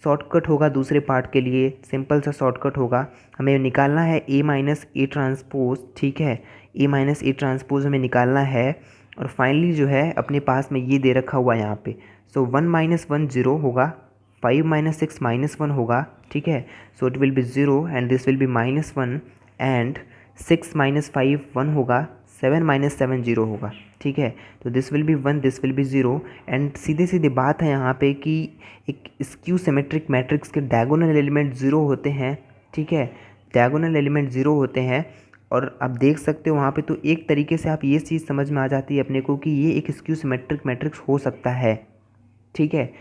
शॉर्टकट होगा दूसरे पार्ट के लिए, सिंपल सा शॉर्टकट होगा, हमें निकालना है ए माइनस ए ट्रांसपोज। ठीक है, ए माइनस ए ट्रांसपोज हमें निकालना है, और फाइनली जो है अपने पास में ये दे रखा हुआ है यहाँ पे। सो 1 - 1 0 होगा, 5 - 6 -1 होगा। ठीक है, सो it will be 0 and this will be -1, and 6 - 5 1 होगा, 7 - 7 0 होगा। ठीक है, तो this will be 1, this will be 0, and सीधे सीधे बात है यहाँ पे कि एक स्क्यू सिमेट्रिक मैट्रिक्स के डायगोनल एलिमेंट 0 होते हैं। ठीक है, डायगोनल एलिमेंट 0 होते हैं, और आप देख सकते हो वहाँ पे, तो एक तरीके से आप ये चीज़ समझ में आ जाती है अपने को कि ये एक स्क्यू सिमेट्रिक मैट्रिक्स हो सकता है। ठीक है,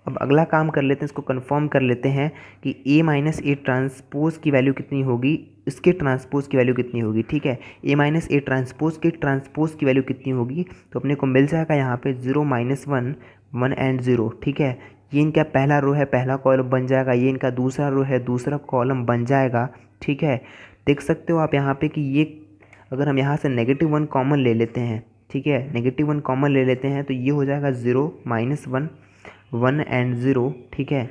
अब अगला काम कर लेते हैं, इसको कंफर्म कर लेते हैं कि A माइनस ए ट्रांसपोज़ की वैल्यू कितनी होगी, इसके ट्रांसपोज़ की वैल्यू कितनी होगी। ठीक है, A माइनस ए ट्रांसपोज़ के ट्रांसपोज़ की वैल्यू कितनी होगी, तो अपने को मिल जाएगा यहाँ पे 0 माइनस 1 1 एंड 0। ठीक है, ये इनका पहला रो है, पहला कॉलम बन जाएगा, ये इनका दूसरा रो है, दूसरा कॉलम बन जाएगा। ठीक है, देख सकते हो आप यहाँ पे कि ये, अगर हम यहाँ से -1 कॉमन ले लेते हैं, ठीक है, -1 कॉमन ले लेते हैं, तो ये हो जाएगा 0 माइनस 1 1 एंड 0। ठीक है,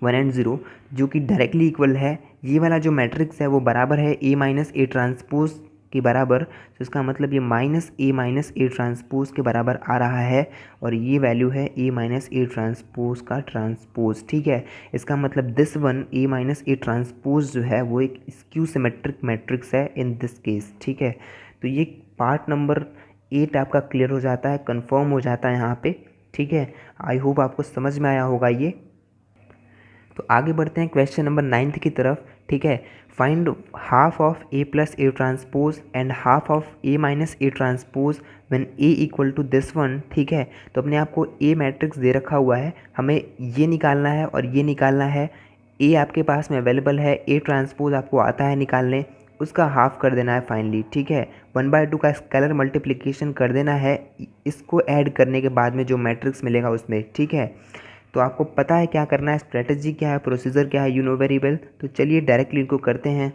1 एंड 0 जो कि डायरेक्टली इक्वल है, ये वाला जो मैट्रिक्स है वो बराबर है A माइनस ए ट्रांसपोज के बराबर। तो इसका मतलब ये माइनस ए ट्रांसपोज के बराबर आ रहा है, और ये वैल्यू है A माइनस ए ट्रांसपोज का ट्रांसपोज। ठीक है, इसका मतलब this one A minus A transpose जो है वो एक स्क्यू सिमेट्रिक मैट्रिक्स है इन दिस केस। ठीक है, तो ये पार्ट नंबर 8 आपका क्लियर हो जाता है, कंफर्म हो जाता है यहाँ पे। ठीक है, आई होप आपको समझ में आया होगा ये। तो आगे बढ़ते हैं क्वेश्चन नंबर 9 की तरफ। ठीक है, find half of A plus A transpose and half of A minus A transpose when A equal to this one. ठीक है, तो अपने आप को A मैट्रिक्स दे रखा हुआ है, हमें ये निकालना है और ये निकालना है। A आपके पास में अवेलेबल है, A ट्रांसपोज आपको आता है निकालने, उसका हाफ कर देना है फाइनली। ठीक है, 1/2 का स्केलर मल्टीप्लिकेशन कर देना है, इसको ऐड करने के बाद में जो मैट्रिक्स मिलेगा उसमें। ठीक है, तो आपको पता है क्या करना है, स्ट्रेटजी क्या है, प्रोसीजर क्या है, यू नो वेरी वेल। तो चलिए डायरेक्टली इनको करते हैं।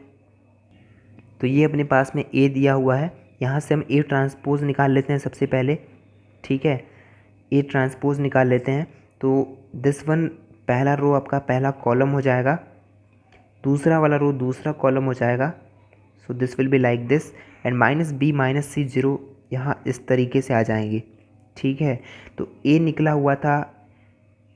तो ये अपने पास में A दिया हुआ है, यहाँ से हम A ट्रांसपोज निकाल लेते हैं सबसे पहले। ठीक है, A ट्रांसपोज निकाल लेते हैं, तो दिस वन पहला रो आपका पहला कॉलम हो जाएगा, दूसरा वाला रो दूसरा कॉलम हो जाएगा। सो this will be like this, and minus B minus C 0 यहाँ इस तरीके से आ जाएंगे। ठीक है, तो A निकला हुआ था,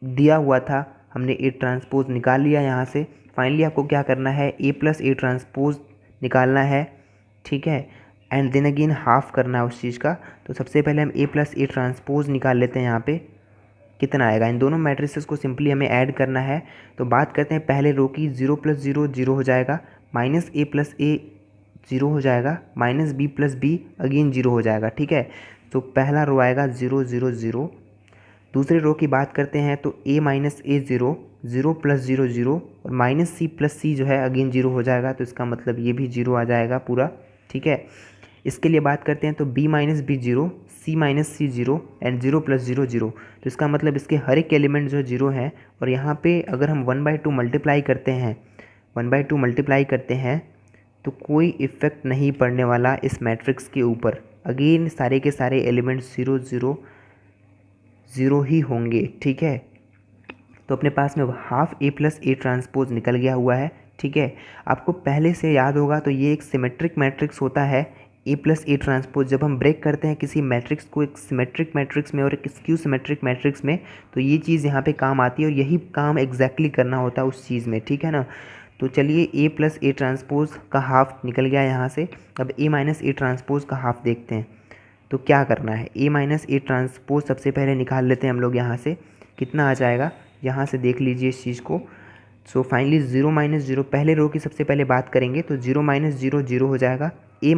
दिया हुआ था, हमने A ट्रांसपोज निकाल लिया यहाँ से। फाइनली आपको क्या करना है, A प्लस ए ट्रांसपोज निकालना है। ठीक है, एंड देन अगेन हाफ करना है उस चीज़ का। तो सबसे पहले हम A प्लस ए ट्रांसपोज निकाल लेते हैं, यहाँ पे कितना आएगा, इन दोनों मैट्रिसेस को सिंपली हमें ऐड करना है। तो बात करते हैं पहले रो की, 0 प्लस 0 0 हो जाएगा, माइनस A प्लस ए 0 हो जाएगा, minus B plus B again 0 हो जाएगा। ठीक है, तो पहला रो आएगा 0 0 0। दूसरे रो की बात करते हैं तो A माइनस ए 0 0 प्लस 0 0, और माइनस C प्लस C जो है अगेन 0 हो जाएगा, तो इसका मतलब ये भी 0 आ जाएगा पूरा। ठीक है, इसके लिए बात करते हैं तो B minus B 0, C minus C 0 and 0 plus 0 0। तो इसका मतलब इसके हर एक एलिमेंट जो 0 है, और यहाँ पे अगर हम 1/2 मल्टीप्लाई करते हैं, 1/2 मल्टीप्लाई करते हैं, तो कोई इफ़ेक्ट नहीं पड़ने वाला इस मैट्रिक्स के ऊपर। अगेन सारे के सारे एलिमेंट्स 0 0 0 ही होंगे। ठीक है, तो अपने पास में half A plus A transpose निकल गया हुआ है। ठीक है, आपको पहले से याद होगा तो ये एक सिमेट्रिक मैट्रिक्स होता है, A प्लस ए ट्रांसपोज। जब हम ब्रेक करते हैं किसी मैट्रिक्स को एक सिमेट्रिक मैट्रिक्स में और एक स्क्यू सिमेट्रिक मैट्रिक्स में, तो ये चीज़ यहाँ पे काम आती है, और यही काम एग्जैक्टली करना होता है उस चीज़ में। ठीक है ना, तो चलिए A प्लस ए ट्रांसपोज का हाफ निकल गया यहाँ से। अब A माइनस ए ट्रांसपोज का हाफ देखते हैं, तो क्या करना है, A माइनस ए ट्रांसपोज सबसे पहले निकाल लेते हैं हम लोग यहाँ से, कितना आ जाएगा, यहाँ से देख लीजिए इस चीज़ को। सो फाइनली 0 माइनस 0, पहले रो की सबसे पहले बात करेंगे तो 0 माइनस 0 0 हो जाएगा, A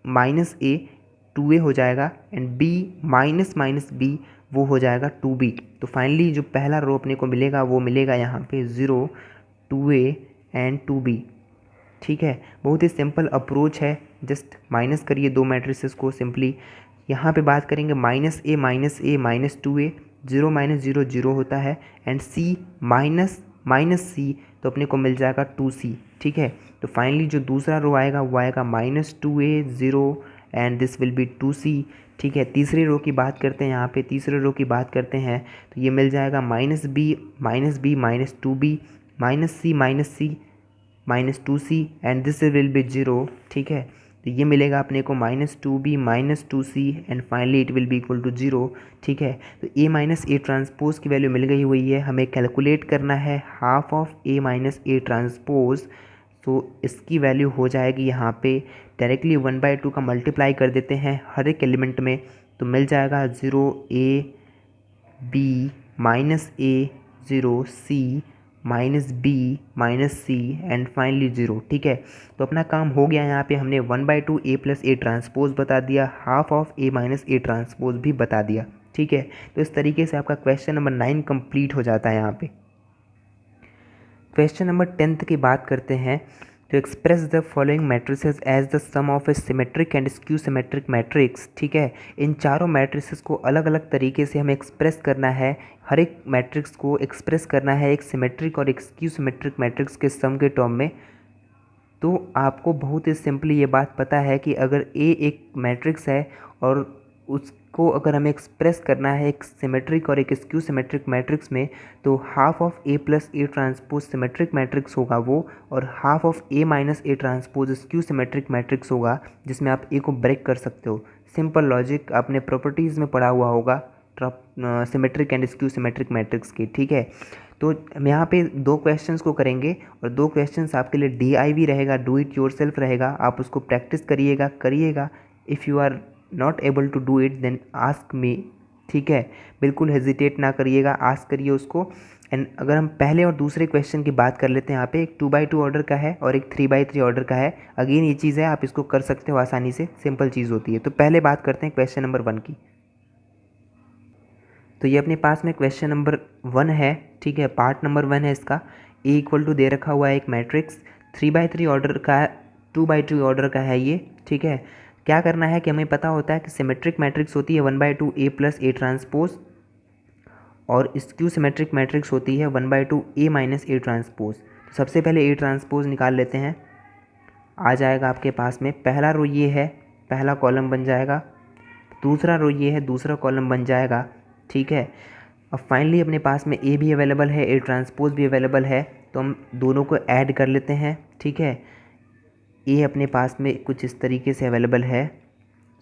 माइनस ए 2A हो जाएगा, एंड B माइनस B वो हो जाएगा 2B। तो फाइनली जो पहला रो अपने को मिलेगा वो मिलेगा यहाँ पे 0 2A एंड 2B। ठीक है, बहुत ही सिंपल अप्रोच है, जस्ट माइनस करिए दो मैट्रिसेस को सिंपली। यहाँ पे बात करेंगे minus A minus 2A, 0 minus 0 0 होता है, एंड C माइनस C, तो अपने को मिल जाएगा 2C। ठीक है, तो फाइनली जो दूसरा रो आएगा वो आएगा -2A 0 and this will B 2C। ठीक है, तीसरे रो की बात करते हैं, यहाँ पे तीसरे रो की बात करते हैं तो ये मिल जाएगा -B minus 2B minus C minus 2C and this will be 0। ठीक है, तो ये मिलेगा अपने को -2B minus 2C and finally it will be equal to 0। ठीक है, तो A माइनस ए ट्रांसपोज की वैल्यू मिल गई हुई है, हमें कैलकुलेट करना है half of A minus A transpose. तो इसकी वैल्यू हो जाएगी यहाँ पे डायरेक्टली 1/2 का मल्टीप्लाई कर देते हैं हर एक एलिमेंट में, तो मिल जाएगा 0 A B minus A 0 C -b -c and finally 0। ठीक है, तो अपना काम हो गया। यहाँ पे हमने 1/2 a प्लस ए ट्रांसपोज बता दिया, half of a minus A transpose भी बता दिया। ठीक है, तो इस तरीके से आपका क्वेश्चन नंबर 9 कंप्लीट हो जाता है यहाँ पे। क्वेश्चन नंबर 10 की बात करते हैं। तो express the following matrices as the sum of a symmetric and skew symmetric matrix. ठीक है, इन चारों मैट्रिसेस को अलग अलग तरीके से हमें एक्सप्रेस करना है। हर एक मैट्रिक्स को एक्सप्रेस करना है एक सिमेट्रिक और एक स्क्यू सिमेट्रिक मैट्रिक्स के सम के टर्म में। तो आपको बहुत ही सिंपली ये बात पता है कि अगर ए एक मैट्रिक्स है और उसको अगर हमें एक्सप्रेस करना है एक सिमेट्रिक और एक स्क्यू सिमेट्रिक मैट्रिक्स में, तो half of A plus A transpose symmetric matrix होगा वो, और half of A minus A transpose skew symmetric matrix होगा, जिसमें आप ए को ब्रेक कर सकते हो। सिंपल लॉजिक आपने प्रॉपर्टीज़ में पढ़ा हुआ होगा symmetric and skew symmetric matrix की। ठीक है, तो हम यहाँ पे 2 क्वेश्चंस को करेंगे और 2 क्वेश्चंस आपके लिए DIV रहेगा, डू इट योरसेल्फ रहेगा। आप उसको प्रैक्टिस करिएगा। If you are not able to do it then ask me. ठीक है, बिल्कुल हेजिटेट ना करिएगा, आस्क करिए उसको। एंड अगर हम पहले और दूसरे क्वेश्चन की बात कर लेते हैं, यहाँ पे एक 2/2 ऑर्डर का है और एक 3/3 ऑर्डर का है। अगेन ये चीज़ है, आप इसको कर सकते हो आसानी से, सिंपल चीज़ होती है। तो पहले बात करते हैं क्वेश्चन नंबर 1 की। तो ये अपने पास में क्वेश्चन नंबर 1 है। ठीक है, पार्ट नंबर 1 है इसका। ए इक्वल टू दे रखा हुआ है एक मैट्रिक्स 3/3 ऑर्डर का, 2/2 ऑर्डर का है ये। ठीक है, क्या करना है कि हमें पता होता है कि सिमेट्रिक मैट्रिक्स होती है 1/2 ए प्लस ए ट्रांसपोज, और स्क्यू सिमेट्रिक मैट्रिक्स होती है 1/2 ए माइनस ए ट्रांसपोज। तो सबसे पहले ए ट्रांसपोज निकाल लेते हैं। आ जाएगा आपके पास में, पहला रो ये है, पहला कॉलम बन जाएगा। दूसरा रो ये है, दूसरा कॉलम बन जाएगा। ठीक है, अब फाइनली अपने पास में ए भी अवेलेबल है, ए ट्रांसपोज भी अवेलेबल है, तो हम दोनों को ऐड कर लेते हैं। ठीक है, ए अपने पास में कुछ इस तरीके से अवेलेबल है।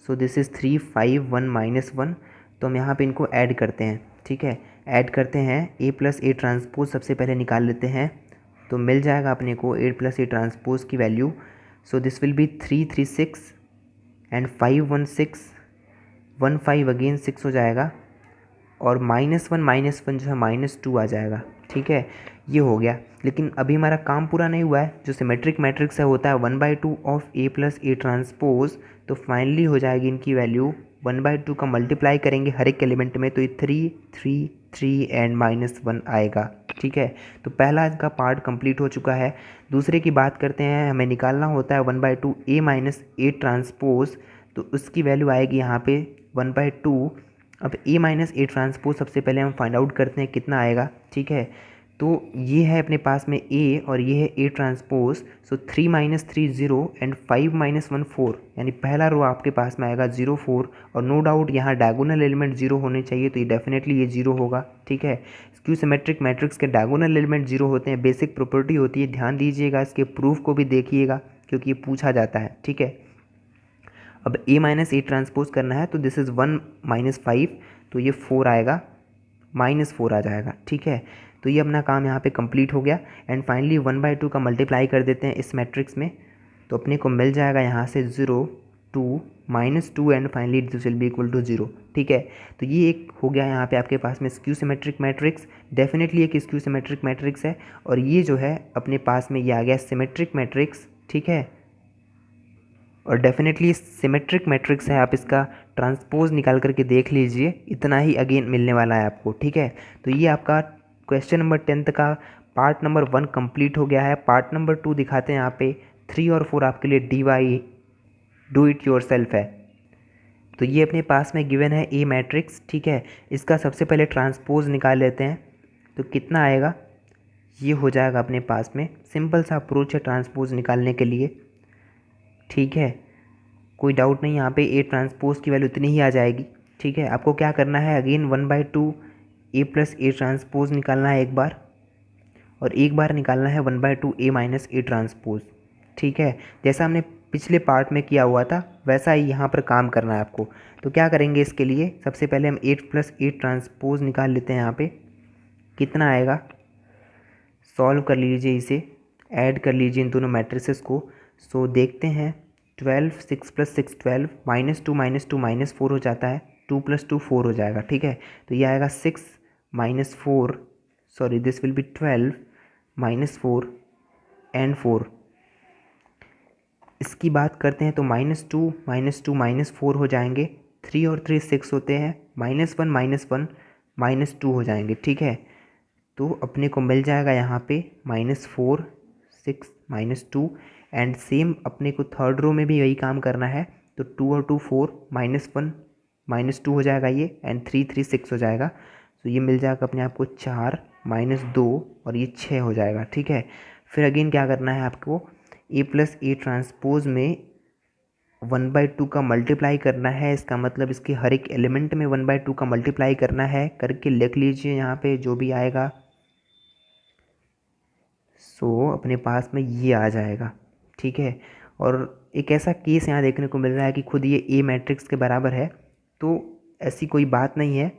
So this is 3 5 1 -1। तो हम यहाँ पे इनको ऐड करते हैं। ठीक है, ऐड करते हैं। ए प्लस ए ट्रांसपोज सबसे पहले निकाल लेते हैं, तो मिल जाएगा अपने को ए प्लस ए ट्रांसपोज की value. So this will be 3 3 6 and 5 1 6 1 5 again 6 हो जाएगा, और -1 जो है -2 आ जाएगा। ठीक है, ये हो गया। लेकिन अभी हमारा काम पूरा नहीं हुआ है। जो सिमेट्रिक मैट्रिक्स है होता है 1/2 of A plus A transpose, तो फाइनली हो जाएगी इनकी वैल्यू 1/2 का मल्टीप्लाई करेंगे हर एक एलिमेंट में, तो ये 3 3 3 एंड -1 आएगा। ठीक है, तो पहला इसका पार्ट कंप्लीट हो चुका है। दूसरे की बात करते हैं, हमें निकालना होता है 1/2 ए माइनस ए ट्रांसपोज, तो उसकी वैल्यू आएगी यहाँ पे 1/2। अब ए माइनस ए ट्रांसपोज सबसे पहले हम फाइंड आउट करते हैं कितना आएगा। ठीक है, तो ये है अपने पास में ए और ये है ए ट्रांसपोज। सो 3 - 3 0 एंड 5 - 1 4, यानी पहला रो आपके पास में आएगा 0 4, और नो डाउट यहाँ डायगोनल एलिमेंट 0 होने चाहिए, तो ये डेफिनेटली ये 0 होगा। ठीक है, स्क्यू सिमेट्रिक मैट्रिक्स के डायगोनल एलिमेंट 0 होते हैं, बेसिक प्रॉपर्टी होती है, ध्यान दीजिएगा, इसके प्रूफ को भी देखिएगा क्योंकि ये पूछा जाता है। ठीक है, अब ए माइनस ए ट्रांसपोज करना है, तो दिस इज़ 1 - 5, तो ये 4 आएगा, -4 आ जाएगा। ठीक है, तो ये अपना काम यहाँ पे कंप्लीट हो गया। एंड फाइनली 1/2 का मल्टीप्लाई कर देते हैं इस मैट्रिक्स में, तो अपने को मिल जाएगा यहाँ से 0 2 -2 and finally this will be equal to 0। ठीक है, तो ये एक हो गया यहाँ पे आपके पास में स्क्यू सिमेट्रिक मैट्रिक्स, डेफिनेटली एक स्क्यू सिमेट्रिक मैट्रिक्स है। और ये जो है अपने पास में ये आ गया सिमेट्रिक मैट्रिक्स। ठीक है, और डेफिनेटली सिमेट्रिक मैट्रिक्स है, आप इसका ट्रांसपोज निकाल करके देख लीजिए, इतना ही अगेन मिलने वाला है आपको। ठीक है, तो ये आपका क्वेश्चन नंबर 10 का पार्ट नंबर 1 कंप्लीट हो गया है। पार्ट नंबर 2 दिखाते हैं यहाँ पे, 3 और 4 आपके लिए DIY डू इट योरसेल्फ है। तो ये अपने पास में गिवन है ए मैट्रिक्स। ठीक है, इसका सबसे पहले ट्रांसपोज निकाल लेते हैं, तो कितना आएगा, ये हो जाएगा अपने पास में। सिंपल सा अप्रोच है ट्रांसपोज निकालने के लिए। ठीक है, कोई डाउट नहीं, यहाँ पे ए ट्रांसपोज की वैल्यू इतनी ही आ जाएगी। ठीक है, आपको क्या करना है, again 1/2 A plus A transpose निकालना है एक बार, और एक बार निकालना है 1/2 ए माइनस ए ट्रांसपोज। ठीक है, जैसा हमने पिछले पार्ट में किया हुआ था वैसा ही यहाँ पर काम करना है आपको। तो क्या करेंगे इसके लिए, सबसे पहले हम 8 + 8 ट्रांसपोज निकाल लेते हैं। यहाँ पे कितना आएगा, सॉल्व कर लीजिए इसे, ऐड कर लीजिए इन दोनों मैट्रिसेस को। सो देखते हैं, 12 6 + 6 12, -2 -2 -4 हो जाता है, 2 + 2 4 हो जाएगा। ठीक है, तो ये आएगा 6 - 4, sorry this will B 12 -4 and 4। इसकी बात करते हैं तो -2 -2 -4 हो जाएंगे, 3 और 3 6 होते हैं, -1 -2 हो जाएंगे, ठीक है। तो अपने को मिल जाएगा यहाँ पे -4 6 -2 एंड सेम अपने को थर्ड रो में भी यही काम करना है, तो 2 और 2 4 -1 -2 हो जाएगा ये, एंड 3 3 6 हो जाएगा। तो ये मिल जाएगा अपने आप को 4 -2 और ये 6 हो जाएगा, ठीक है। फिर अगेन क्या करना है आपको, A प्लस ए ट्रांसपोज में 1/2 का मल्टीप्लाई करना है। इसका मतलब इसके हर एक एलिमेंट में 1/2 का मल्टीप्लाई करना है, करके लिख लीजिए यहाँ पे जो भी आएगा। सो अपने पास में ये आ जाएगा, ठीक है। और एक ऐसा केस यहाँ देखने को मिल रहा है कि खुद ये ए मैट्रिक्स के बराबर है, तो ऐसी कोई बात नहीं है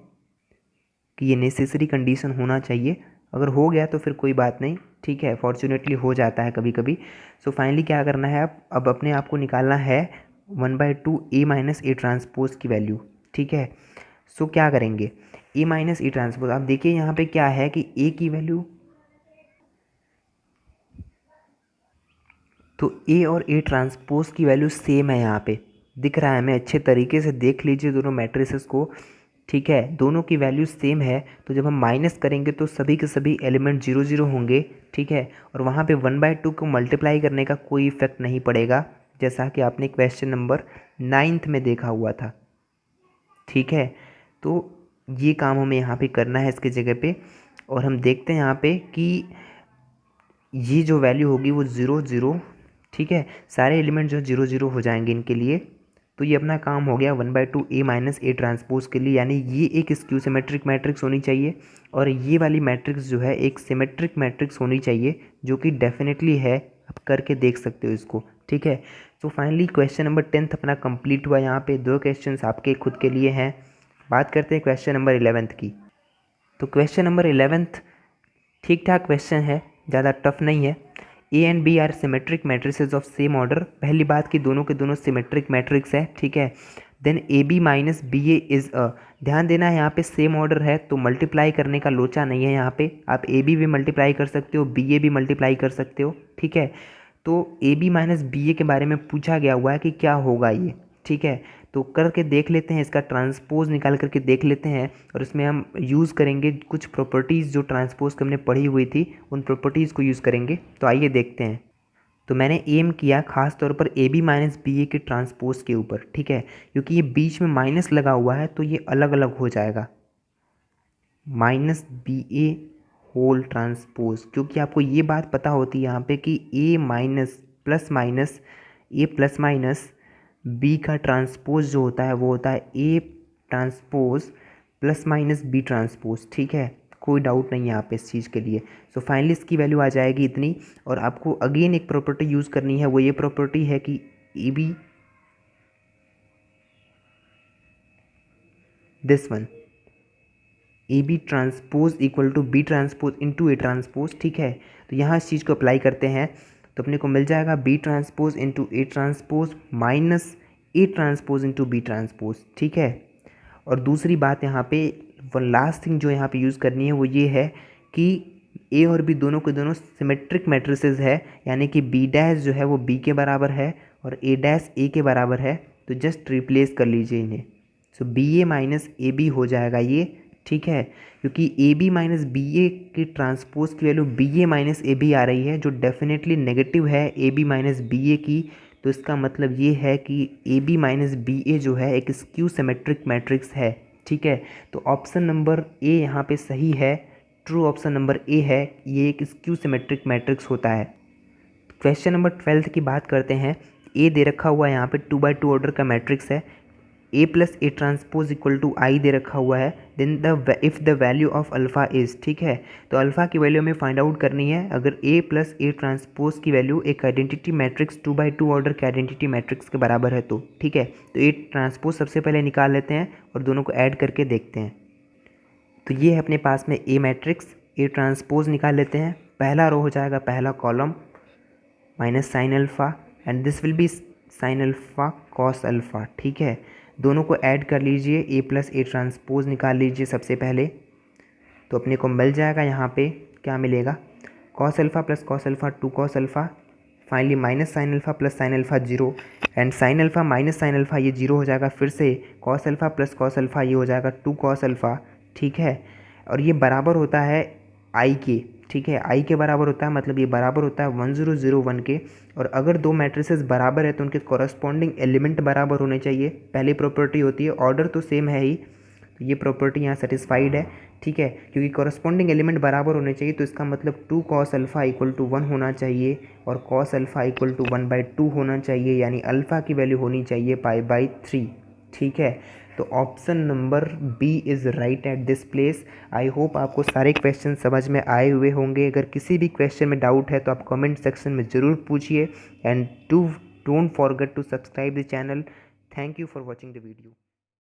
कि ये नेसेसरी कंडीशन होना चाहिए। अगर हो गया तो फिर कोई बात नहीं, ठीक है, फॉर्चुनेटली हो जाता है कभी कभी। सो फाइनली क्या करना है, अब अपने आप को निकालना है 1/2 ए माइनस ए ट्रांसपोज की वैल्यू, ठीक है। सो क्या करेंगे, ए माइनस ए ट्रांसपोज, आप देखिए यहाँ पे क्या है कि ए की वैल्यू, तो ए और ए ट्रांसपोज की वैल्यू सेम है, यहाँ पे दिख रहा है हमें, अच्छे तरीके से देख लीजिए दोनों मैट्रिसेस को, ठीक है। दोनों की वैल्यू सेम है, तो जब हम माइनस करेंगे तो सभी के सभी एलिमेंट 0 0 होंगे, ठीक है। और वहाँ पे 1/2 को मल्टीप्लाई करने का कोई इफेक्ट नहीं पड़ेगा, जैसा कि आपने क्वेश्चन नंबर 9 में देखा हुआ था, ठीक है। तो ये काम हमें यहाँ पे करना है इसकी जगह पे, और हम देखते हैं यहाँ पे कि ये जो वैल्यू होगी वो 0 0, ठीक है, सारे एलिमेंट जो 0 0 हो जाएंगे इनके लिए। तो ये अपना काम हो गया 1/2 ए माइनस ए ट्रांसपोज के लिए, यानी ये एक स्क्यू सिमेट्रिक मैट्रिक्स होनी चाहिए, और ये वाली मैट्रिक्स जो है एक सिमेट्रिक मैट्रिक्स होनी चाहिए, जो कि डेफिनेटली है, आप करके देख सकते हो इसको, ठीक है। तो फाइनली क्वेश्चन नंबर 10 अपना कंप्लीट हुआ। यहाँ पे 2 क्वेश्चन आपके खुद के लिए हैं। बात करते हैं क्वेश्चन नंबर 11 की। तो क्वेश्चन नंबर 11 ठीक ठाक क्वेश्चन है, ज़्यादा टफ नहीं है। A and B are symmetric matrices of same order. पहली बात कि दोनों के दोनों सिमेट्रिक मैट्रिक्स है, ठीक है। Then A B minus B A is a, ध्यान देना है यहाँ पे सेम ऑर्डर है तो मल्टीप्लाई करने का लोचा नहीं है। यहाँ पे आप ए बी भी मल्टीप्लाई कर सकते हो, बी ए भी मल्टीप्लाई कर सकते हो, ठीक है। तो ए बी माइनस बी ए के बारे में पूछा गया हुआ है कि क्या होगा ये, ठीक है। तो करके देख लेते हैं, इसका ट्रांसपोज निकाल करके देख लेते हैं, और इसमें हम यूज़ करेंगे कुछ प्रॉपर्टीज़ जो ट्रांसपोज की हमने पढ़ी हुई थी, उन प्रॉपर्टीज़ को यूज़ करेंगे। तो आइए देखते हैं। तो मैंने एम किया खास तौर पर ए बी माइनस बी ए के ट्रांसपोज के ऊपर, ठीक है, क्योंकि ये बीच में माइनस लगा हुआ है तो ये अलग अलग हो जाएगा, माइनस बी ए होल ट्रांसपोज। क्योंकि आपको ये बात पता होती है यहाँ पे कि A minus plus minus, A plus minus B का ट्रांसपोज जो होता है वो होता है A transpose plus minus B transpose, ठीक है। कोई डाउट नहीं है यहाँ पे इस चीज़ के लिए। सो फाइनली इसकी वैल्यू आ जाएगी इतनी, और आपको अगेन एक प्रॉपर्टी यूज़ करनी है, वो ये प्रॉपर्टी है कि A B, this one, A B transpose equal to B transpose into A transpose, ठीक है। तो यहाँ इस चीज़ को अप्लाई करते हैं तो अपने को मिल जाएगा B transpose into A transpose minus A transpose into B transpose, ठीक है। और दूसरी बात यहाँ पे वन लास्ट थिंग जो यहाँ पे यूज़ करनी है वो ये है कि ए और बी दोनों के दोनों सिमेट्रिक मैट्रिसेस है, यानी कि बी डैश जो है वो बी के बराबर है और ए डैश ए के बराबर है, तो जस्ट रिप्लेस कर लीजिए इन्हें। So B A minus A B हो जाएगा ये, ठीक है। क्योंकि A B minus B A की ट्रांसपोज की value B A minus A B आ रही है, जो डेफिनेटली नेगेटिव है A B minus B A की, तो इसका मतलब ये है कि A B minus B A जो है एक स्क्यू सिमेट्रिक मैट्रिक्स है, ठीक है। तो ऑप्शन नंबर ए यहाँ पे सही है, ट्रू ऑप्शन नंबर ए है, ये एक स्क्यू सिमेट्रिक मैट्रिक्स होता है। क्वेश्चन नंबर 12 की बात करते हैं। ए दे रखा हुआ है यहाँ पे 2/2 ऑर्डर का मैट्रिक्स है, A plus A transpose equal to I दे रखा हुआ है, then if the value of alpha is, ठीक है। तो अल्फ़ा की वैल्यू हमें फाइंड आउट करनी है। अगर ए प्लस ए ट्रांसपोज की वैल्यू एक आइडेंटिटी मैट्रिक्स 2/2 ऑर्डर के आइडेंटिटी मैट्रिक्स के बराबर है तो, ठीक है। तो ए ट्रांसपोज सबसे पहले निकाल लेते हैं और दोनों को ऐड करके देखते हैं। तो ये है अपने पास में ए मैट्रिक्स, ए ट्रांसपोज निकाल लेते हैं। पहला रो हो जाएगा पहला column minus sine alpha, and this will be sign alpha cos alpha, ठीक है। दोनों को ऐड कर लीजिए, ए प्लस ए ट्रांसपोज निकाल लीजिए सबसे पहले, तो अपने को मिल जाएगा यहाँ पे क्या मिलेगा, cos alpha plus cos alpha 2 cos alpha, finally minus sine alpha plus sine alpha 0, and sine alpha minus sine alpha ये 0 हो जाएगा, फिर से cos alpha plus cos alpha ये हो जाएगा 2 कॉस अल्फ़ा, ठीक है। और ये बराबर होता है आई के, ठीक है, आई के बराबर होता है, मतलब ये बराबर होता है 1001 के। और अगर दो मैट्रिसेस बराबर है तो उनके कॉरस्पॉन्डिंग एलिमेंट बराबर होने चाहिए, पहली प्रॉपर्टी होती है। ऑर्डर तो सेम है ही, तो ये प्रॉपर्टी यहाँ सेटिस्फाइड है, ठीक है, क्योंकि कॉरस्पॉन्डिंग एलिमेंट बराबर होने चाहिए, तो इसका मतलब 2 कॉस अल्फ़ा इक्वल टू 1 होना चाहिए और कॉस अल्फ़ा इक्वल टू 1/2 होना चाहिए, यानी अल्फ़ा की वैल्यू होनी चाहिए π/3, ठीक है। तो option number B is right at this place. I hope आपको सारे क्वेश्चन समझ में आए हुए होंगे। अगर किसी भी क्वेश्चन में डाउट है तो आप कमेंट सेक्शन में ज़रूर पूछिए, and don't forget to subscribe the channel. Thank you for watching the video.